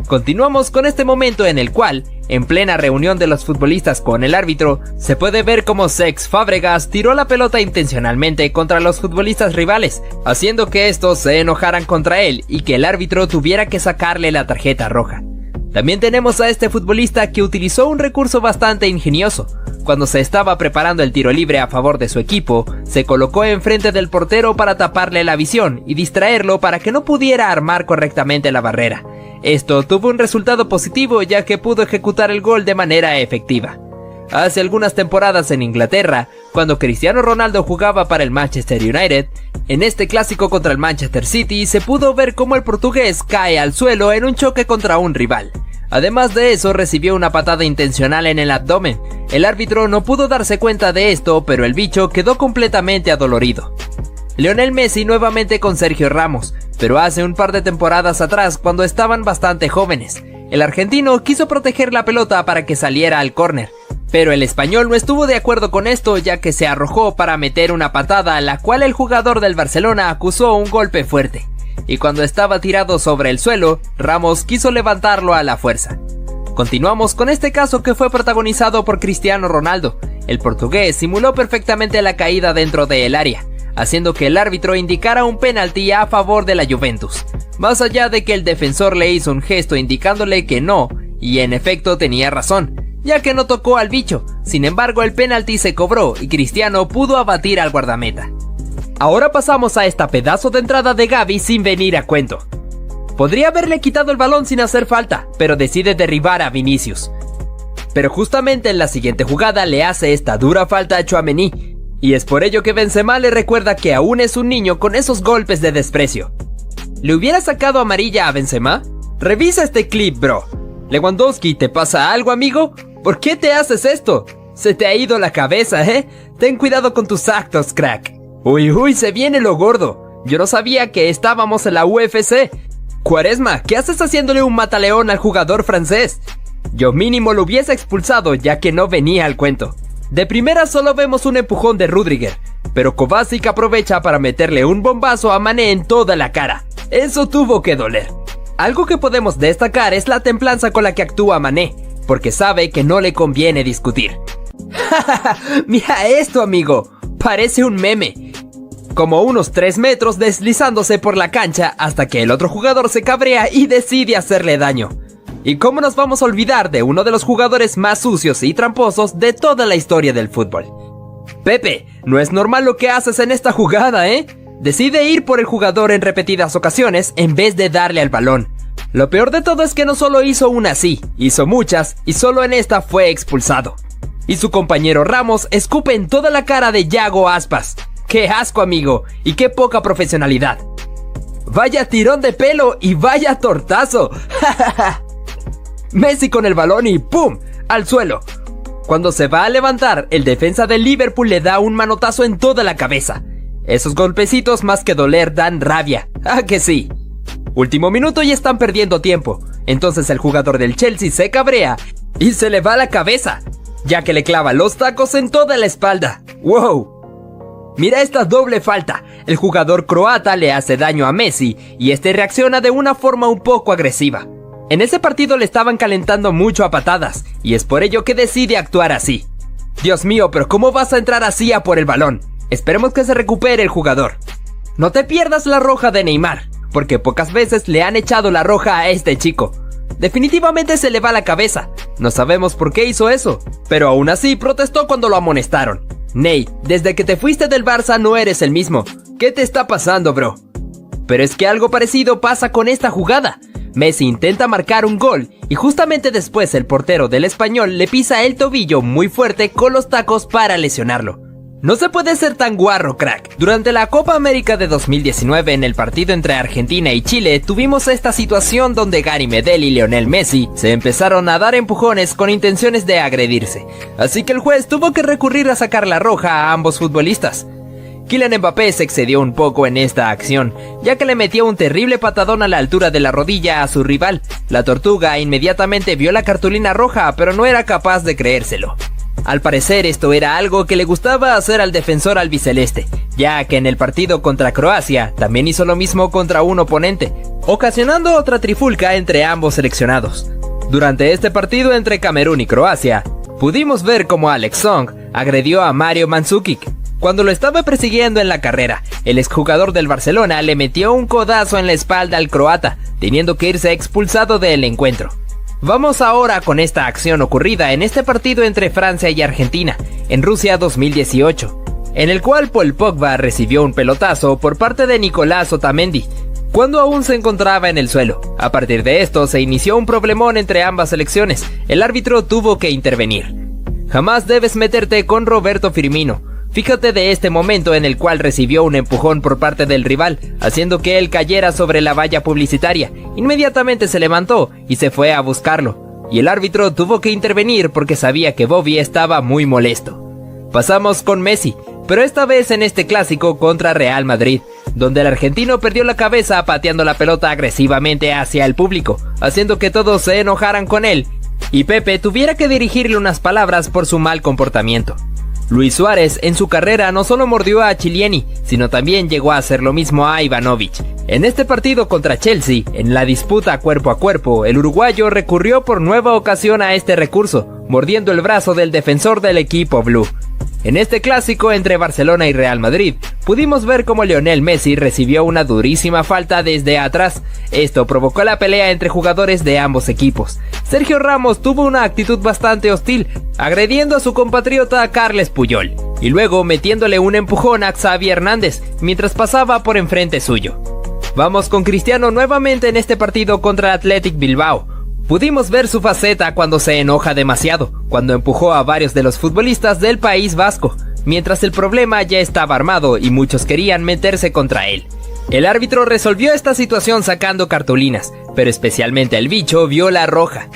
Continuamos con este momento en el cual, en plena reunión de los futbolistas con el árbitro, se puede ver cómo Cesc Fábregas tiró la pelota intencionalmente contra los futbolistas rivales, haciendo que estos se enojaran contra él y que el árbitro tuviera que sacarle la tarjeta roja. También tenemos a este futbolista que utilizó un recurso bastante ingenioso. Cuando se estaba preparando el tiro libre a favor de su equipo, se colocó enfrente del portero para taparle la visión y distraerlo para que no pudiera armar correctamente la barrera. Esto tuvo un resultado positivo, ya que pudo ejecutar el gol de manera efectiva. Hace algunas temporadas en Inglaterra, cuando Cristiano Ronaldo jugaba para el Manchester United, en este clásico contra el Manchester City se pudo ver cómo el portugués cae al suelo en un choque contra un rival. Además de eso, recibió una patada intencional en el abdomen. El árbitro no pudo darse cuenta de esto, pero el bicho quedó completamente adolorido. Lionel Messi nuevamente con Sergio Ramos, pero hace un par de temporadas atrás cuando estaban bastante jóvenes. El argentino quiso proteger la pelota para que saliera al córner, pero el español no estuvo de acuerdo con esto, ya que se arrojó para meter una patada a la cual el jugador del Barcelona acusó un golpe fuerte. Y cuando estaba tirado sobre el suelo, Ramos quiso levantarlo a la fuerza. Continuamos con este caso que fue protagonizado por Cristiano Ronaldo. El portugués simuló perfectamente la caída dentro del área, haciendo que el árbitro indicara un penalti a favor de la Juventus. Más allá de que el defensor le hizo un gesto indicándole que no, y en efecto tenía razón, ya que no tocó al bicho. Sin embargo, el penalti se cobró y Cristiano pudo abatir al guardameta. Ahora pasamos a esta pedazo de entrada de Gavi sin venir a cuento. Podría haberle quitado el balón sin hacer falta, pero decide derribar a Vinicius. Pero justamente en la siguiente jugada le hace esta dura falta a Tchouaméni, y es por ello que Benzema le recuerda que aún es un niño con esos golpes de desprecio. ¿Le hubiera sacado amarilla a Benzema? Revisa este clip, bro. ¿Lewandowski, te pasa algo, amigo? ¿Por qué te haces esto? Se te ha ido la cabeza, ¿eh? Ten cuidado con tus actos, crack. Uy, se viene lo gordo. Yo no sabía que estábamos en la UFC. Cuaresma, ¿qué haces haciéndole un mataleón al jugador francés? Yo mínimo lo hubiese expulsado ya que no venía al cuento. De primera solo vemos un empujón de Rüdiger, pero Kovacic aprovecha para meterle un bombazo a Mané en toda la cara. Eso tuvo que doler. Algo que podemos destacar es la templanza con la que actúa Mané, porque sabe que no le conviene discutir. Mira esto, amigo, parece un meme. Como unos 3 metros deslizándose por la cancha hasta que el otro jugador se cabrea y decide hacerle daño. ¿Y cómo nos vamos a olvidar de uno de los jugadores más sucios y tramposos de toda la historia del fútbol? Pepe, no es normal lo que haces en esta jugada, ¿eh? Decide ir por el jugador en repetidas ocasiones en vez de darle al balón. Lo peor de todo es que no solo hizo una así, hizo muchas y solo en esta fue expulsado. Y su compañero Ramos escupe en toda la cara de Yago Aspas. ¡Qué asco, amigo! Y qué poca profesionalidad. ¡Vaya tirón de pelo y vaya tortazo! Messi con el balón y ¡pum! Al suelo. Cuando se va a levantar, el defensa del Liverpool le da un manotazo en toda la cabeza. Esos golpecitos más que doler dan rabia. ¡Ah, que sí! Último minuto y están perdiendo tiempo. Entonces el jugador del Chelsea se cabrea y se le va la cabeza, ya que le clava los tacos en toda la espalda. ¡Wow! Mira esta doble falta. El jugador croata le hace daño a Messi y este reacciona de una forma un poco agresiva. En ese partido le estaban calentando mucho a patadas y es por ello que decide actuar así. Dios mío, pero ¿cómo vas a entrar así a por el balón? Esperemos que se recupere el jugador. No te pierdas la roja de Neymar, porque pocas veces le han echado la roja a este chico. Definitivamente se le va la cabeza. No sabemos por qué hizo eso, pero aún así protestó cuando lo amonestaron. Ney, desde que te fuiste del Barça no eres el mismo. ¿Qué te está pasando, bro? Pero es que algo parecido pasa con esta jugada. Messi intenta marcar un gol y justamente después el portero del Español le pisa el tobillo muy fuerte con los tacos para lesionarlo. No se puede ser tan guarro, crack. Durante la Copa América de 2019 en el partido entre Argentina y Chile tuvimos esta situación donde Gary Medel y Lionel Messi se empezaron a dar empujones con intenciones de agredirse. Así que el juez tuvo que recurrir a sacar la roja a ambos futbolistas. Kylian Mbappé se excedió un poco en esta acción, ya que le metió un terrible patadón a la altura de la rodilla a su rival. La Tortuga inmediatamente vio la cartulina roja, pero no era capaz de creérselo. Al parecer esto era algo que le gustaba hacer al defensor albiceleste, ya que en el partido contra Croacia también hizo lo mismo contra un oponente, ocasionando otra trifulca entre ambos seleccionados. Durante este partido entre Camerún y Croacia, pudimos ver cómo Alex Song agredió a Mario Mandzukic. Cuando lo estaba persiguiendo en la carrera, el exjugador del Barcelona le metió un codazo en la espalda al croata, teniendo que irse expulsado del encuentro. Vamos ahora con esta acción ocurrida en este partido entre Francia y Argentina, en Rusia 2018, en el cual Paul Pogba recibió un pelotazo por parte de Nicolás Otamendi, cuando aún se encontraba en el suelo. A partir de esto se inició un problemón entre ambas selecciones, el árbitro tuvo que intervenir. Jamás debes meterte con Roberto Firmino. Fíjate de este momento en el cual recibió un empujón por parte del rival, haciendo que él cayera sobre la valla publicitaria. Inmediatamente se levantó y se fue a buscarlo, y el árbitro tuvo que intervenir porque sabía que Bobby estaba muy molesto. Pasamos con Messi, pero esta vez en este clásico contra Real Madrid, donde el argentino perdió la cabeza pateando la pelota agresivamente hacia el público, haciendo que todos se enojaran con él, y Pepe tuviera que dirigirle unas palabras por su mal comportamiento. Luis Suárez en su carrera no solo mordió a Chiellini, sino también llegó a hacer lo mismo a Ivanovic. En este partido contra Chelsea, en la disputa cuerpo a cuerpo, el uruguayo recurrió por nueva ocasión a este recurso, mordiendo el brazo del defensor del equipo blue. En este clásico entre Barcelona y Real Madrid, pudimos ver cómo Lionel Messi recibió una durísima falta desde atrás. Esto provocó la pelea entre jugadores de ambos equipos. Sergio Ramos tuvo una actitud bastante hostil, agrediendo a su compatriota Carles Puyol, y luego metiéndole un empujón a Xavi Hernández, mientras pasaba por enfrente suyo. Vamos con Cristiano nuevamente en este partido contra el Athletic Bilbao. Pudimos ver su faceta cuando se enoja demasiado, cuando empujó a varios de los futbolistas del País Vasco, mientras el problema ya estaba armado y muchos querían meterse contra él. El árbitro resolvió esta situación sacando cartulinas, pero especialmente el bicho vio la roja.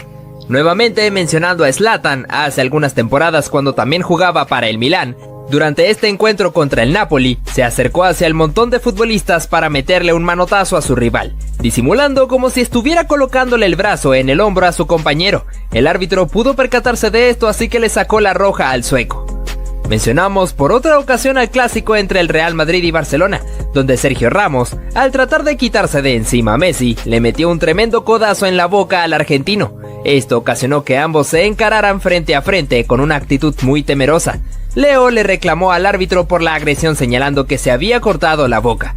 Nuevamente mencionando a Zlatan hace algunas temporadas cuando también jugaba para el Milán, durante este encuentro contra el Napoli, se acercó hacia el montón de futbolistas para meterle un manotazo a su rival, disimulando como si estuviera colocándole el brazo en el hombro a su compañero. El árbitro pudo percatarse de esto, así que le sacó la roja al sueco. Mencionamos por otra ocasión al clásico entre el Real Madrid y Barcelona, donde Sergio Ramos, al tratar de quitarse de encima a Messi, le metió un tremendo codazo en la boca al argentino. Esto ocasionó que ambos se encararan frente a frente con una actitud muy temerosa. Leo le reclamó al árbitro por la agresión señalando que se había cortado la boca.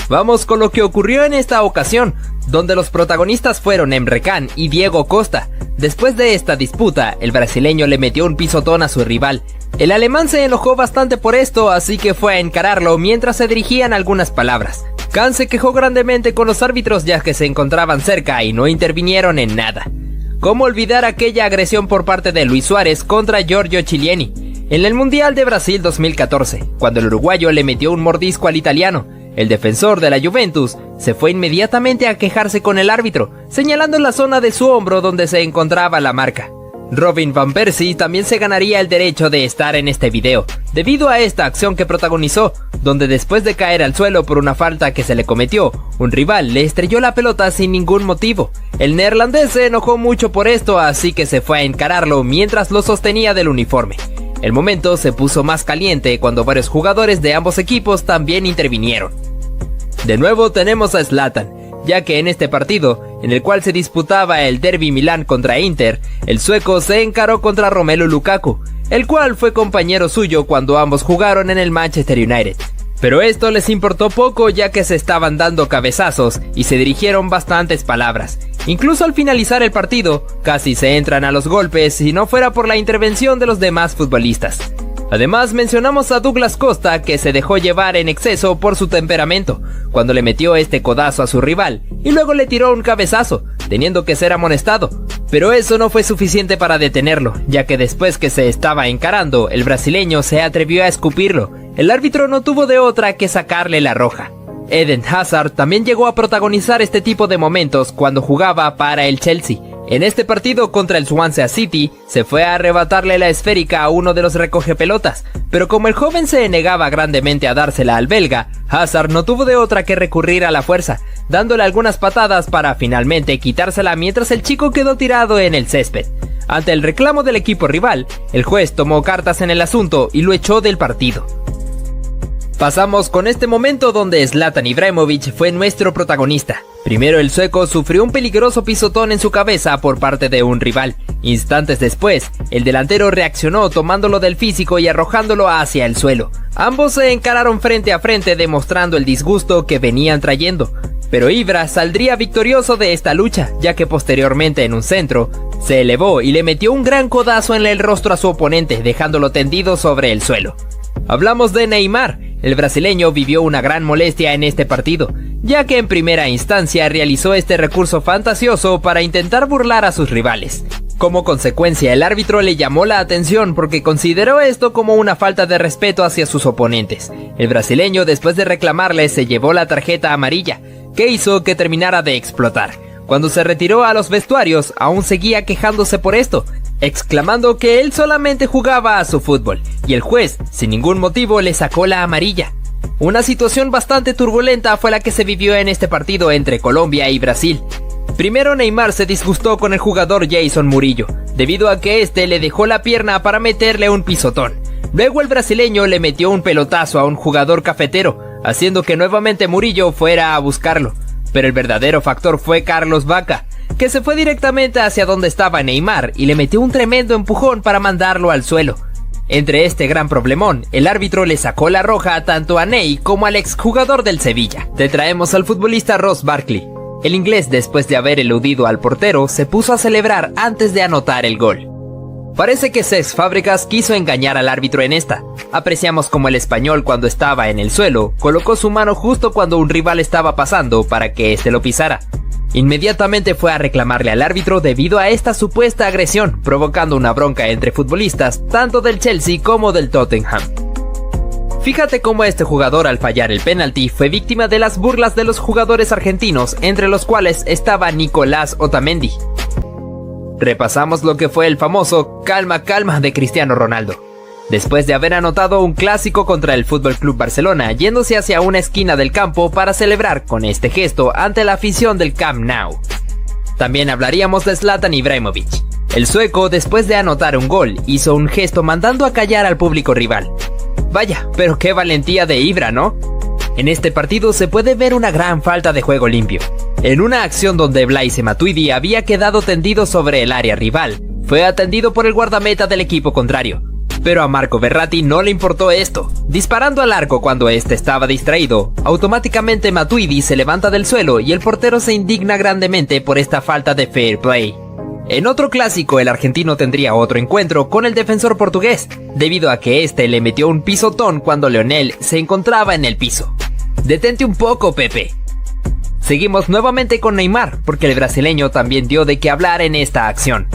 Vamos con lo que ocurrió en esta ocasión, donde los protagonistas fueron Emre Can y Diego Costa. Después de esta disputa, el brasileño le metió un pisotón a su rival. El alemán se enojó bastante por esto, así que fue a encararlo mientras se dirigían algunas palabras. Can se quejó grandemente con los árbitros ya que se encontraban cerca y no intervinieron en nada. ¿Cómo olvidar aquella agresión por parte de Luis Suárez contra Giorgio Chiellini en el Mundial de Brasil 2014, cuando el uruguayo le metió un mordisco al italiano? El defensor de la Juventus se fue inmediatamente a quejarse con el árbitro, señalando la zona de su hombro donde se encontraba la marca. Robin van Persie también se ganaría el derecho de estar en este video, debido a esta acción que protagonizó, donde después de caer al suelo por una falta que se le cometió, un rival le estrelló la pelota sin ningún motivo. El neerlandés se enojó mucho por esto, así que se fue a encararlo mientras lo sostenía del uniforme. El momento se puso más caliente cuando varios jugadores de ambos equipos también intervinieron. De nuevo tenemos a Zlatan, ya que en este partido, en el cual se disputaba el Derby Milán contra Inter, el sueco se encaró contra Romelu Lukaku, el cual fue compañero suyo cuando ambos jugaron en el Manchester United. Pero esto les importó poco ya que se estaban dando cabezazos y se dirigieron bastantes palabras. Incluso al finalizar el partido, casi se entran a los golpes si no fuera por la intervención de los demás futbolistas. Además mencionamos a Douglas Costa, que se dejó llevar en exceso por su temperamento, cuando le metió este codazo a su rival y luego le tiró un cabezazo, teniendo que ser amonestado. Pero eso no fue suficiente para detenerlo, ya que después que se estaba encarando, el brasileño se atrevió a escupirlo. El árbitro no tuvo de otra que sacarle la roja. Eden Hazard también llegó a protagonizar este tipo de momentos cuando jugaba para el Chelsea. En este partido contra el Swansea City, se fue a arrebatarle la esférica a uno de los recogepelotas, pero como el joven se negaba grandemente a dársela al belga, Hazard no tuvo de otra que recurrir a la fuerza, dándole algunas patadas para finalmente quitársela mientras el chico quedó tirado en el césped. Ante el reclamo del equipo rival, el juez tomó cartas en el asunto y lo echó del partido. Pasamos con este momento donde Zlatan Ibrahimovic fue nuestro protagonista. Primero el sueco sufrió un peligroso pisotón en su cabeza por parte de un rival. Instantes después, el delantero reaccionó tomándolo del físico y arrojándolo hacia el suelo. Ambos se encararon frente a frente demostrando el disgusto que venían trayendo. Pero Ibra saldría victorioso de esta lucha, ya que posteriormente en un centro, se elevó y le metió un gran codazo en el rostro a su oponente, dejándolo tendido sobre el suelo. Hablamos de Neymar. El brasileño vivió una gran molestia en este partido, ya que en primera instancia realizó este recurso fantasioso para intentar burlar a sus rivales. Como consecuencia, el árbitro le llamó la atención porque consideró esto como una falta de respeto hacia sus oponentes. El brasileño, después de reclamarle, se llevó la tarjeta amarilla, que hizo que terminara de explotar. Cuando se retiró a los vestuarios, aún seguía quejándose por esto, exclamando que él solamente jugaba a su fútbol, y el juez, sin ningún motivo, le sacó la amarilla. Una situación bastante turbulenta fue la que se vivió en este partido entre Colombia y Brasil. Primero Neymar se disgustó con el jugador Jason Murillo, debido a que este le dejó la pierna para meterle un pisotón. Luego el brasileño le metió un pelotazo a un jugador cafetero, haciendo que nuevamente Murillo fuera a buscarlo. Pero el verdadero factor fue Carlos Vaca, que se fue directamente hacia donde estaba Neymar y le metió un tremendo empujón para mandarlo al suelo. Entre este gran problemón, el árbitro le sacó la roja tanto a Ney como al exjugador del Sevilla. Te traemos al futbolista Ross Barkley. El inglés, después de haber eludido al portero, se puso a celebrar antes de anotar el gol. Parece que Cesc Fábregas quiso engañar al árbitro en esta. Apreciamos como el español, cuando estaba en el suelo, colocó su mano justo cuando un rival estaba pasando para que éste lo pisara. Inmediatamente fue a reclamarle al árbitro debido a esta supuesta agresión, provocando una bronca entre futbolistas tanto del Chelsea como del Tottenham. Fíjate cómo este jugador, al fallar el penalti, fue víctima de las burlas de los jugadores argentinos, entre los cuales estaba Nicolás Otamendi. repasamos lo que fue el famoso calma calma de Cristiano Ronaldo. Después de haber anotado un clásico contra el FC Barcelona, yéndose hacia una esquina del campo para celebrar con este gesto ante la afición del Camp Nou. También hablaríamos de Zlatan Ibrahimovic. El sueco, después de anotar un gol, hizo un gesto mandando a callar al público rival. Vaya, pero qué valentía de Ibra, ¿no? En este partido se puede ver una gran falta de juego limpio. En una acción donde Blaise Matuidi había quedado tendido sobre el área rival, fue atendido por el guardameta del equipo contrario. Pero a Marco Verratti no le importó esto. Disparando al arco cuando este estaba distraído, automáticamente Matuidi se levanta del suelo y el portero se indigna grandemente por esta falta de fair play. En otro clásico, el argentino tendría otro encuentro con el defensor portugués, debido a que este le metió un pisotón cuando Lionel se encontraba en el piso. Detente un poco, Pepe. Seguimos nuevamente con Neymar, porque el brasileño también dio de qué hablar en esta acción.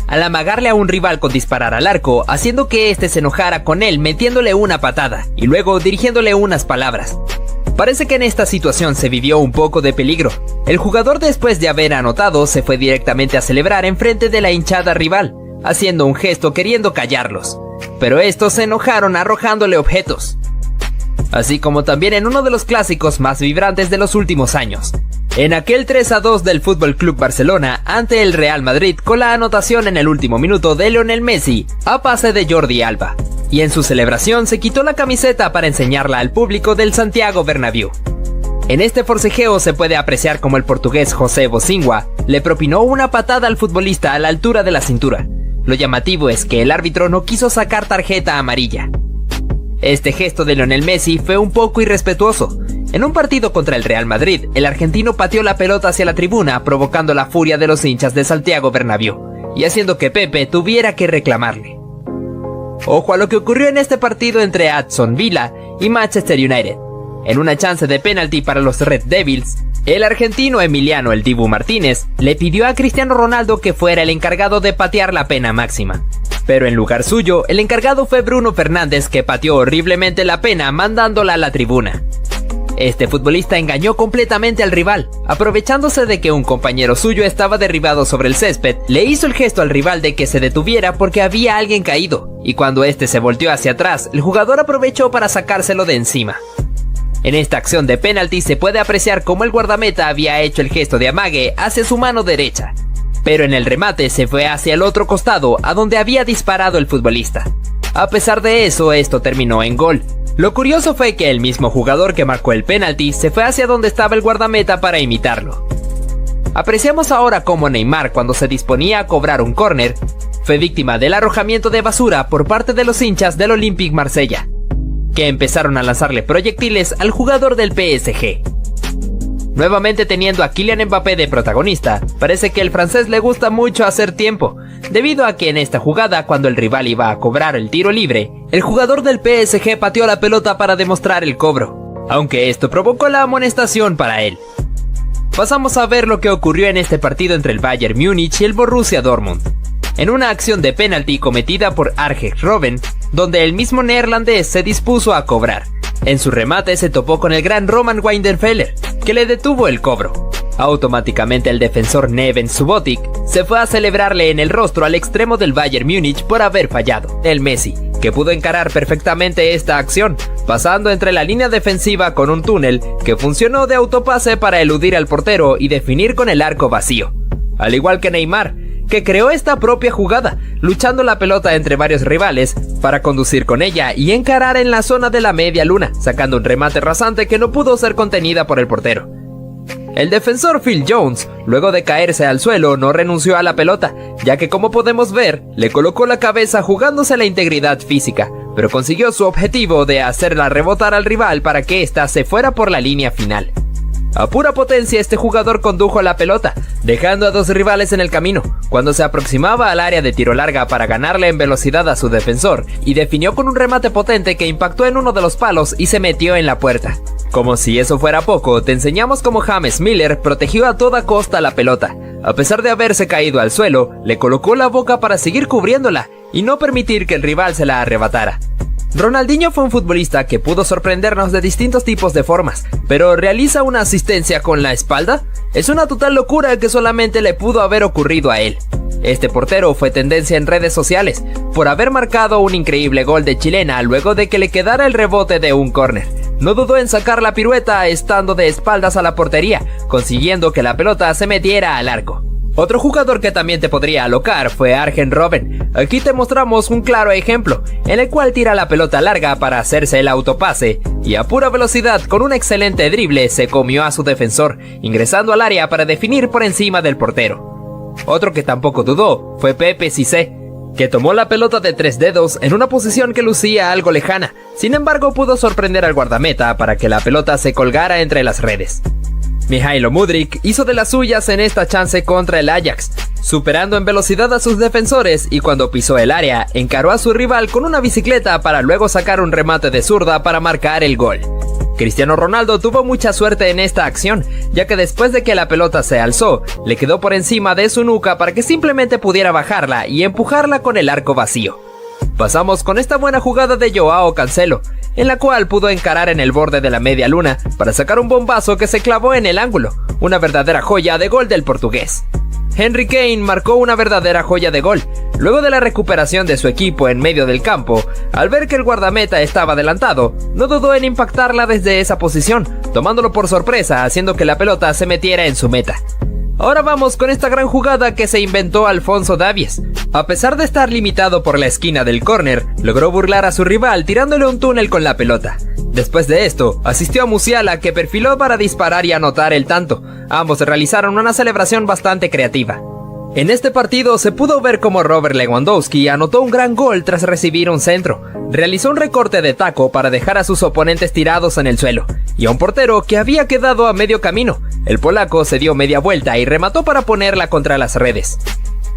Al amagarle a un rival con disparar al arco, haciendo que este se enojara con él metiéndole una patada, y luego dirigiéndole unas palabras. Parece que en esta situación se vivió un poco de peligro. El jugador, después de haber anotado, se fue directamente a celebrar enfrente de la hinchada rival, haciendo un gesto queriendo callarlos. Pero estos se enojaron arrojándole objetos. Así como también en uno de los clásicos más vibrantes de los últimos años. En aquel 3-2 del FC Barcelona ante el Real Madrid, con la anotación en el último minuto de Lionel Messi a pase de Jordi Alba. Y en su celebración se quitó la camiseta para enseñarla al público del Santiago Bernabéu. En este forcejeo se puede apreciar como el portugués José Bocingua le propinó una patada al futbolista a la altura de la cintura. Lo llamativo es que el árbitro no quiso sacar tarjeta amarilla. Este gesto de Lionel Messi fue un poco irrespetuoso. En un partido contra el Real Madrid, el argentino pateó la pelota hacia la tribuna, provocando la furia de los hinchas de Santiago Bernabéu, y haciendo que Pepe tuviera que reclamarle. Ojo a lo que ocurrió en este partido entre Aston Villa y Manchester United. En una chance de penalti para los Red Devils, el argentino Emiliano "El Dibu" Martínez le pidió a Cristiano Ronaldo que fuera el encargado de patear la pena máxima. Pero en lugar suyo, el encargado fue Bruno Fernández, que pateó horriblemente la pena mandándola a la tribuna. Este futbolista engañó completamente al rival, aprovechándose de que un compañero suyo estaba derribado sobre el césped, le hizo el gesto al rival de que se detuviera porque había alguien caído, y cuando este se volteó hacia atrás, el jugador aprovechó para sacárselo de encima. En esta acción de penalti se puede apreciar cómo el guardameta había hecho el gesto de amague hacia su mano derecha, pero en el remate se fue hacia el otro costado a donde había disparado el futbolista. A pesar de eso, esto terminó en gol. Lo curioso fue que el mismo jugador que marcó el penalti se fue hacia donde estaba el guardameta para imitarlo. Apreciamos ahora cómo Neymar, cuando se disponía a cobrar un córner, fue víctima del arrojamiento de basura por parte de los hinchas del Olympique Marsella, que empezaron a lanzarle proyectiles al jugador del PSG. Nuevamente teniendo a Kylian Mbappé de protagonista, parece que el francés le gusta mucho hacer tiempo, debido a que en esta jugada, cuando el rival iba a cobrar el tiro libre, el jugador del PSG pateó la pelota para demostrar el cobro, aunque esto provocó la amonestación para él. Pasamos a ver lo que ocurrió en este partido entre el Bayern Múnich y el Borussia Dortmund, en una acción de penalti cometida por Arjen Robben, donde el mismo neerlandés se dispuso a cobrar. En su remate se topó con el gran Roman Weidenfeller, que le detuvo el cobro. Automáticamente el defensor Neven Subotic se fue a celebrarle en el rostro al extremo del Bayern Múnich por haber fallado. El Messi, que pudo encarar perfectamente esta acción, pasando entre la línea defensiva con un túnel que funcionó de autopase para eludir al portero y definir con el arco vacío. Al igual que Neymar, que creó esta propia jugada, luchando la pelota entre varios rivales para conducir con ella y encarar en la zona de la media luna, sacando un remate rasante que no pudo ser contenida por el portero. El defensor Phil Jones, luego de caerse al suelo, no renunció a la pelota, ya que, como podemos ver, le colocó la cabeza jugándose la integridad física, pero consiguió su objetivo de hacerla rebotar al rival para que ésta se fuera por la línea final. A pura potencia, este jugador condujo la pelota, dejando a dos rivales en el camino, cuando se aproximaba al área de tiro larga para ganarle en velocidad a su defensor, y definió con un remate potente que impactó en uno de los palos y se metió en la puerta. Como si eso fuera poco, te enseñamos cómo James Miller protegió a toda costa la pelota. A pesar de haberse caído al suelo, le colocó la boca para seguir cubriéndola y no permitir que el rival se la arrebatara. Ronaldinho fue un futbolista que pudo sorprendernos de distintos tipos de formas, pero ¿realiza una asistencia con la espalda? Es una total locura que solamente le pudo haber ocurrido a él. Este portero fue tendencia en redes sociales por haber marcado un increíble gol de chilena luego de que le quedara el rebote de un córner. No dudó en sacar la pirueta estando de espaldas a la portería, consiguiendo que la pelota se metiera al arco. Otro jugador que también te podría alocar fue Arjen Robben. Aquí te mostramos un claro ejemplo, en el cual tira la pelota larga para hacerse el autopase, y a pura velocidad con un excelente drible se comió a su defensor, ingresando al área para definir por encima del portero. Otro que tampoco dudó fue Pepe Cissé, que tomó la pelota de 3 dedos en una posición que lucía algo lejana, sin embargo pudo sorprender al guardameta para que la pelota se colgara entre las redes. Mihailo Mudryk hizo de las suyas en esta chance contra el Ajax, superando en velocidad a sus defensores y cuando pisó el área, encaró a su rival con una bicicleta para luego sacar un remate de zurda para marcar el gol. Cristiano Ronaldo tuvo mucha suerte en esta acción, ya que después de que la pelota se alzó, le quedó por encima de su nuca para que simplemente pudiera bajarla y empujarla con el arco vacío. Pasamos con esta buena jugada de Joao Cancelo, en la cual pudo encarar en el borde de la media luna para sacar un bombazo que se clavó en el ángulo, una verdadera joya de gol del portugués. Henry Kane marcó una verdadera joya de gol, luego de la recuperación de su equipo en medio del campo. Al ver que el guardameta estaba adelantado, no dudó en impactarla desde esa posición, tomándolo por sorpresa, haciendo que la pelota se metiera en su meta. Ahora vamos con esta gran jugada que se inventó Alfonso Davies. A pesar de estar limitado por la esquina del córner, logró burlar a su rival tirándole un túnel con la pelota. Después de esto, asistió a Musiala, que perfiló para disparar y anotar el tanto. Ambos realizaron una celebración bastante creativa. En este partido se pudo ver cómo Robert Lewandowski anotó un gran gol tras recibir un centro. Realizó un recorte de taco para dejar a sus oponentes tirados en el suelo, y a un portero que había quedado a medio camino. El polaco se dio media vuelta y remató para ponerla contra las redes.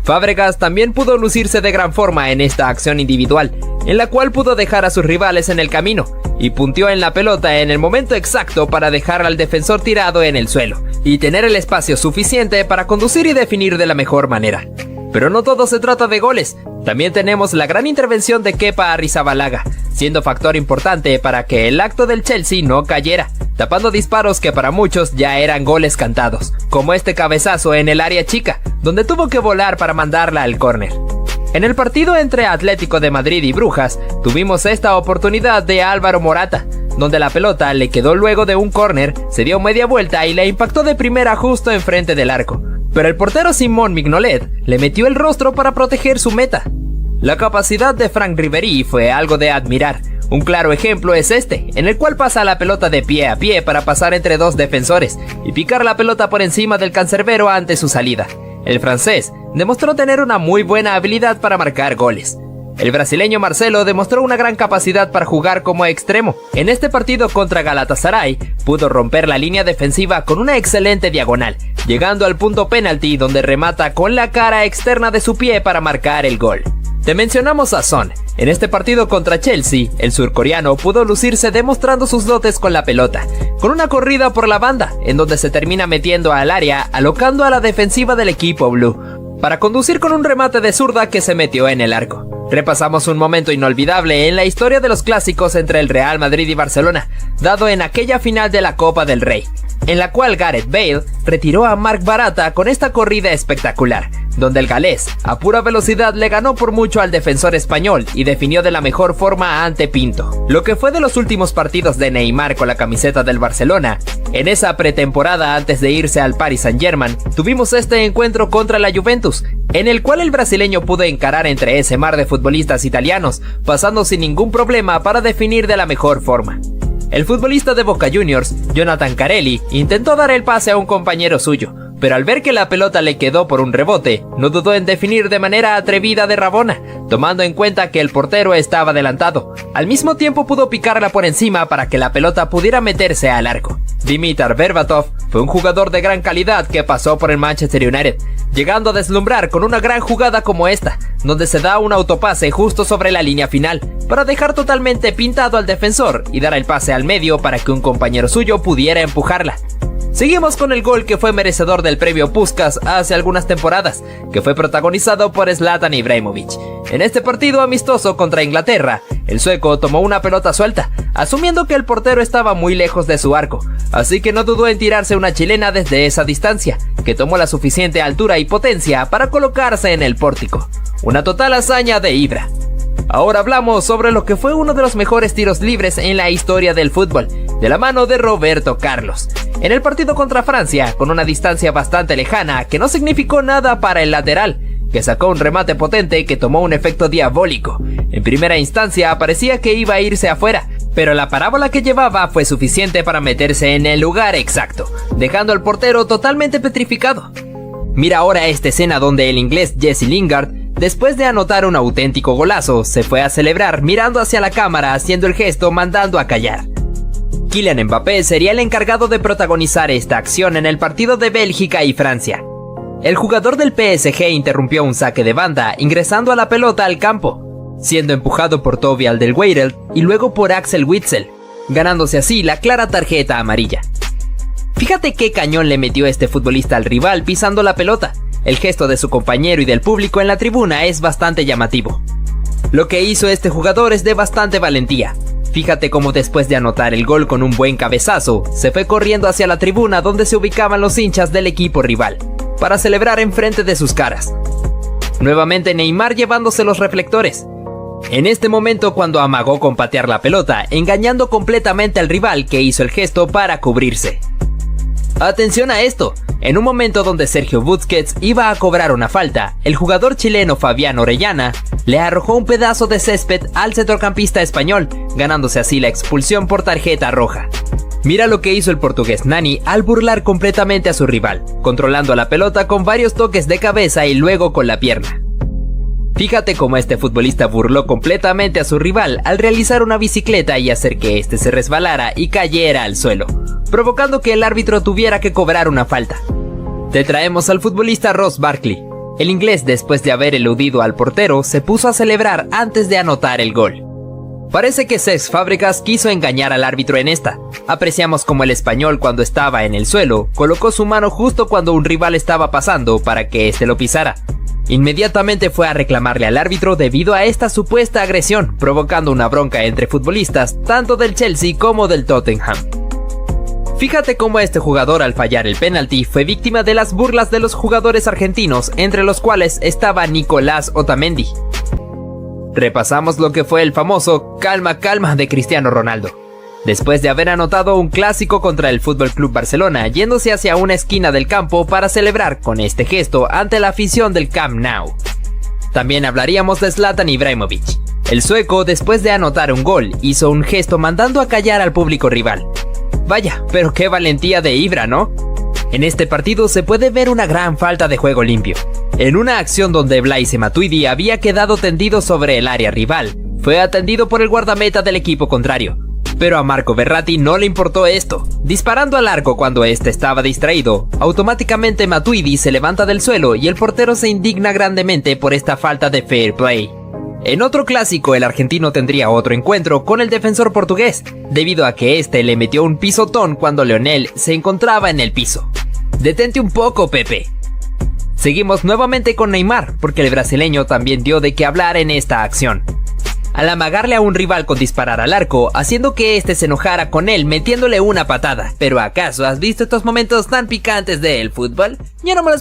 Fábregas también pudo lucirse de gran forma en esta acción individual, en la cual pudo dejar a sus rivales en el camino, y punteó en la pelota en el momento exacto para dejar al defensor tirado en el suelo, y tener el espacio suficiente para conducir y definir de la mejor manera. Pero no todo se trata de goles, también tenemos la gran intervención de Kepa Arrizabalaga, siendo factor importante para que el acto del Chelsea no cayera, tapando disparos que para muchos ya eran goles cantados, como este cabezazo en el área chica, donde tuvo que volar para mandarla al córner. En el partido entre Atlético de Madrid y Brujas, tuvimos esta oportunidad de Álvaro Morata, donde la pelota le quedó luego de un córner, se dio media vuelta y le impactó de primera justo enfrente del arco. Pero el portero Simón Mignolet le metió el rostro para proteger su meta. La capacidad de Franck Ribéry fue algo de admirar. Un claro ejemplo es este, en el cual pasa la pelota de pie a pie para pasar entre dos defensores y picar la pelota por encima del cancerbero ante su salida. El francés demostró tener una muy buena habilidad para marcar goles. El brasileño Marcelo demostró una gran capacidad para jugar como extremo. En este partido contra Galatasaray, pudo romper la línea defensiva con una excelente diagonal, llegando al punto penalti donde remata con la cara externa de su pie para marcar el gol. Te mencionamos a Son. En este partido contra Chelsea, el surcoreano pudo lucirse demostrando sus dotes con la pelota, con una corrida por la banda, en donde se termina metiendo al área, alocando a la defensiva del equipo blue, para conducir con un remate de zurda que se metió en el arco. Repasamos un momento inolvidable en la historia de los clásicos entre el Real Madrid y Barcelona, dado en aquella final de la Copa del Rey, en la cual Gareth Bale retiró a Marc Baratra con esta corrida espectacular, donde el galés a pura velocidad le ganó por mucho al defensor español y definió de la mejor forma ante Pinto. Lo que fue de los últimos partidos de Neymar con la camiseta del Barcelona, en esa pretemporada antes de irse al Paris Saint-Germain, tuvimos este encuentro contra la Juventus, en el cual el brasileño pudo encarar entre ese mar de futbolistas italianos, pasando sin ningún problema para definir de la mejor forma. El futbolista de Boca Juniors, Jonathan Carelli, intentó dar el pase a un compañero suyo, pero al ver que la pelota le quedó por un rebote, no dudó en definir de manera atrevida de Rabona, tomando en cuenta que el portero estaba adelantado. Al mismo tiempo pudo picarla por encima para que la pelota pudiera meterse al arco. Dimitar Berbatov fue un jugador de gran calidad que pasó por el Manchester United, llegando a deslumbrar con una gran jugada como esta, donde se da un autopase justo sobre la línea final, para dejar totalmente pintado al defensor y dar el pase al medio para que un compañero suyo pudiera empujarla. Seguimos con el gol que fue merecedor del premio Puskás hace algunas temporadas, que fue protagonizado por Zlatan Ibrahimović. En este partido amistoso contra Inglaterra, el sueco tomó una pelota suelta, asumiendo que el portero estaba muy lejos de su arco, así que no dudó en tirarse una chilena desde esa distancia, que tomó la suficiente altura y potencia para colocarse en el pórtico. Una total hazaña de Ibra. Ahora hablamos sobre lo que fue uno de los mejores tiros libres en la historia del fútbol, de la mano de Roberto Carlos. En el partido contra Francia, con una distancia bastante lejana que no significó nada para el lateral, que sacó un remate potente que tomó un efecto diabólico. En primera instancia parecía que iba a irse afuera, pero la parábola que llevaba fue suficiente para meterse en el lugar exacto, dejando al portero totalmente petrificado. Mira ahora esta escena donde el inglés Jesse Lingard, después de anotar un auténtico golazo, se fue a celebrar mirando hacia la cámara haciendo el gesto mandando a callar. Kylian Mbappé sería el encargado de protagonizar esta acción en el partido de Bélgica y Francia. El jugador del PSG interrumpió un saque de banda ingresando a la pelota al campo, siendo empujado por Toby Alderweireld y luego por Axel Witsel, ganándose así la clara tarjeta amarilla. Fíjate qué cañón le metió este futbolista al rival pisando la pelota. El gesto de su compañero y del público en la tribuna es bastante llamativo. Lo que hizo este jugador es de bastante valentía. Fíjate cómo después de anotar el gol con un buen cabezazo, se fue corriendo hacia la tribuna donde se ubicaban los hinchas del equipo rival, para celebrar enfrente de sus caras. Nuevamente Neymar llevándose los reflectores. En este momento cuando amagó con patear la pelota, engañando completamente al rival que hizo el gesto para cubrirse. Atención a esto, en un momento donde Sergio Busquets iba a cobrar una falta, el jugador chileno Fabián Orellana le arrojó un pedazo de césped al centrocampista español, ganándose así la expulsión por tarjeta roja. Mira lo que hizo el portugués Nani al burlar completamente a su rival, controlando la pelota con varios toques de cabeza y luego con la pierna. Fíjate cómo este futbolista burló completamente a su rival al realizar una bicicleta y hacer que este se resbalara y cayera al suelo, provocando que el árbitro tuviera que cobrar una falta. Te traemos al futbolista Ross Barkley. El inglés, después de haber eludido al portero, se puso a celebrar antes de anotar el gol. Parece que Cesc Fábregas quiso engañar al árbitro en esta. Apreciamos como el español, cuando estaba en el suelo, colocó su mano justo cuando un rival estaba pasando para que éste lo pisara. Inmediatamente fue a reclamarle al árbitro debido a esta supuesta agresión, provocando una bronca entre futbolistas tanto del Chelsea como del Tottenham. Fíjate cómo este jugador, al fallar el penalti, fue víctima de las burlas de los jugadores argentinos, entre los cuales estaba Nicolás Otamendi. Repasamos lo que fue el famoso calma calma de Cristiano Ronaldo. Después de haber anotado un clásico contra el FC Barcelona, yéndose hacia una esquina del campo para celebrar con este gesto ante la afición del Camp Nou. También hablaríamos de Zlatan Ibrahimović. El sueco, después de anotar un gol, hizo un gesto mandando a callar al público rival. Vaya, pero qué valentía de Ibra, ¿no? En este partido se puede ver una gran falta de juego limpio. En una acción donde Blaise Matuidi había quedado tendido sobre el área rival, fue atendido por el guardameta del equipo contrario. Pero a Marco Verratti no le importó esto. Disparando al arco cuando este estaba distraído, automáticamente Matuidi se levanta del suelo y el portero se indigna grandemente por esta falta de fair play. En otro clásico, el argentino tendría otro encuentro con el defensor portugués, debido a que este le metió un pisotón cuando Lionel se encontraba en el piso. Detente un poco, Pepe. Seguimos nuevamente con Neymar, porque el brasileño también dio de qué hablar en esta acción. Al amagarle a un rival con disparar al arco, haciendo que este se enojara con él metiéndole una patada. ¿Pero acaso has visto estos momentos tan picantes del fútbol? Yo no me los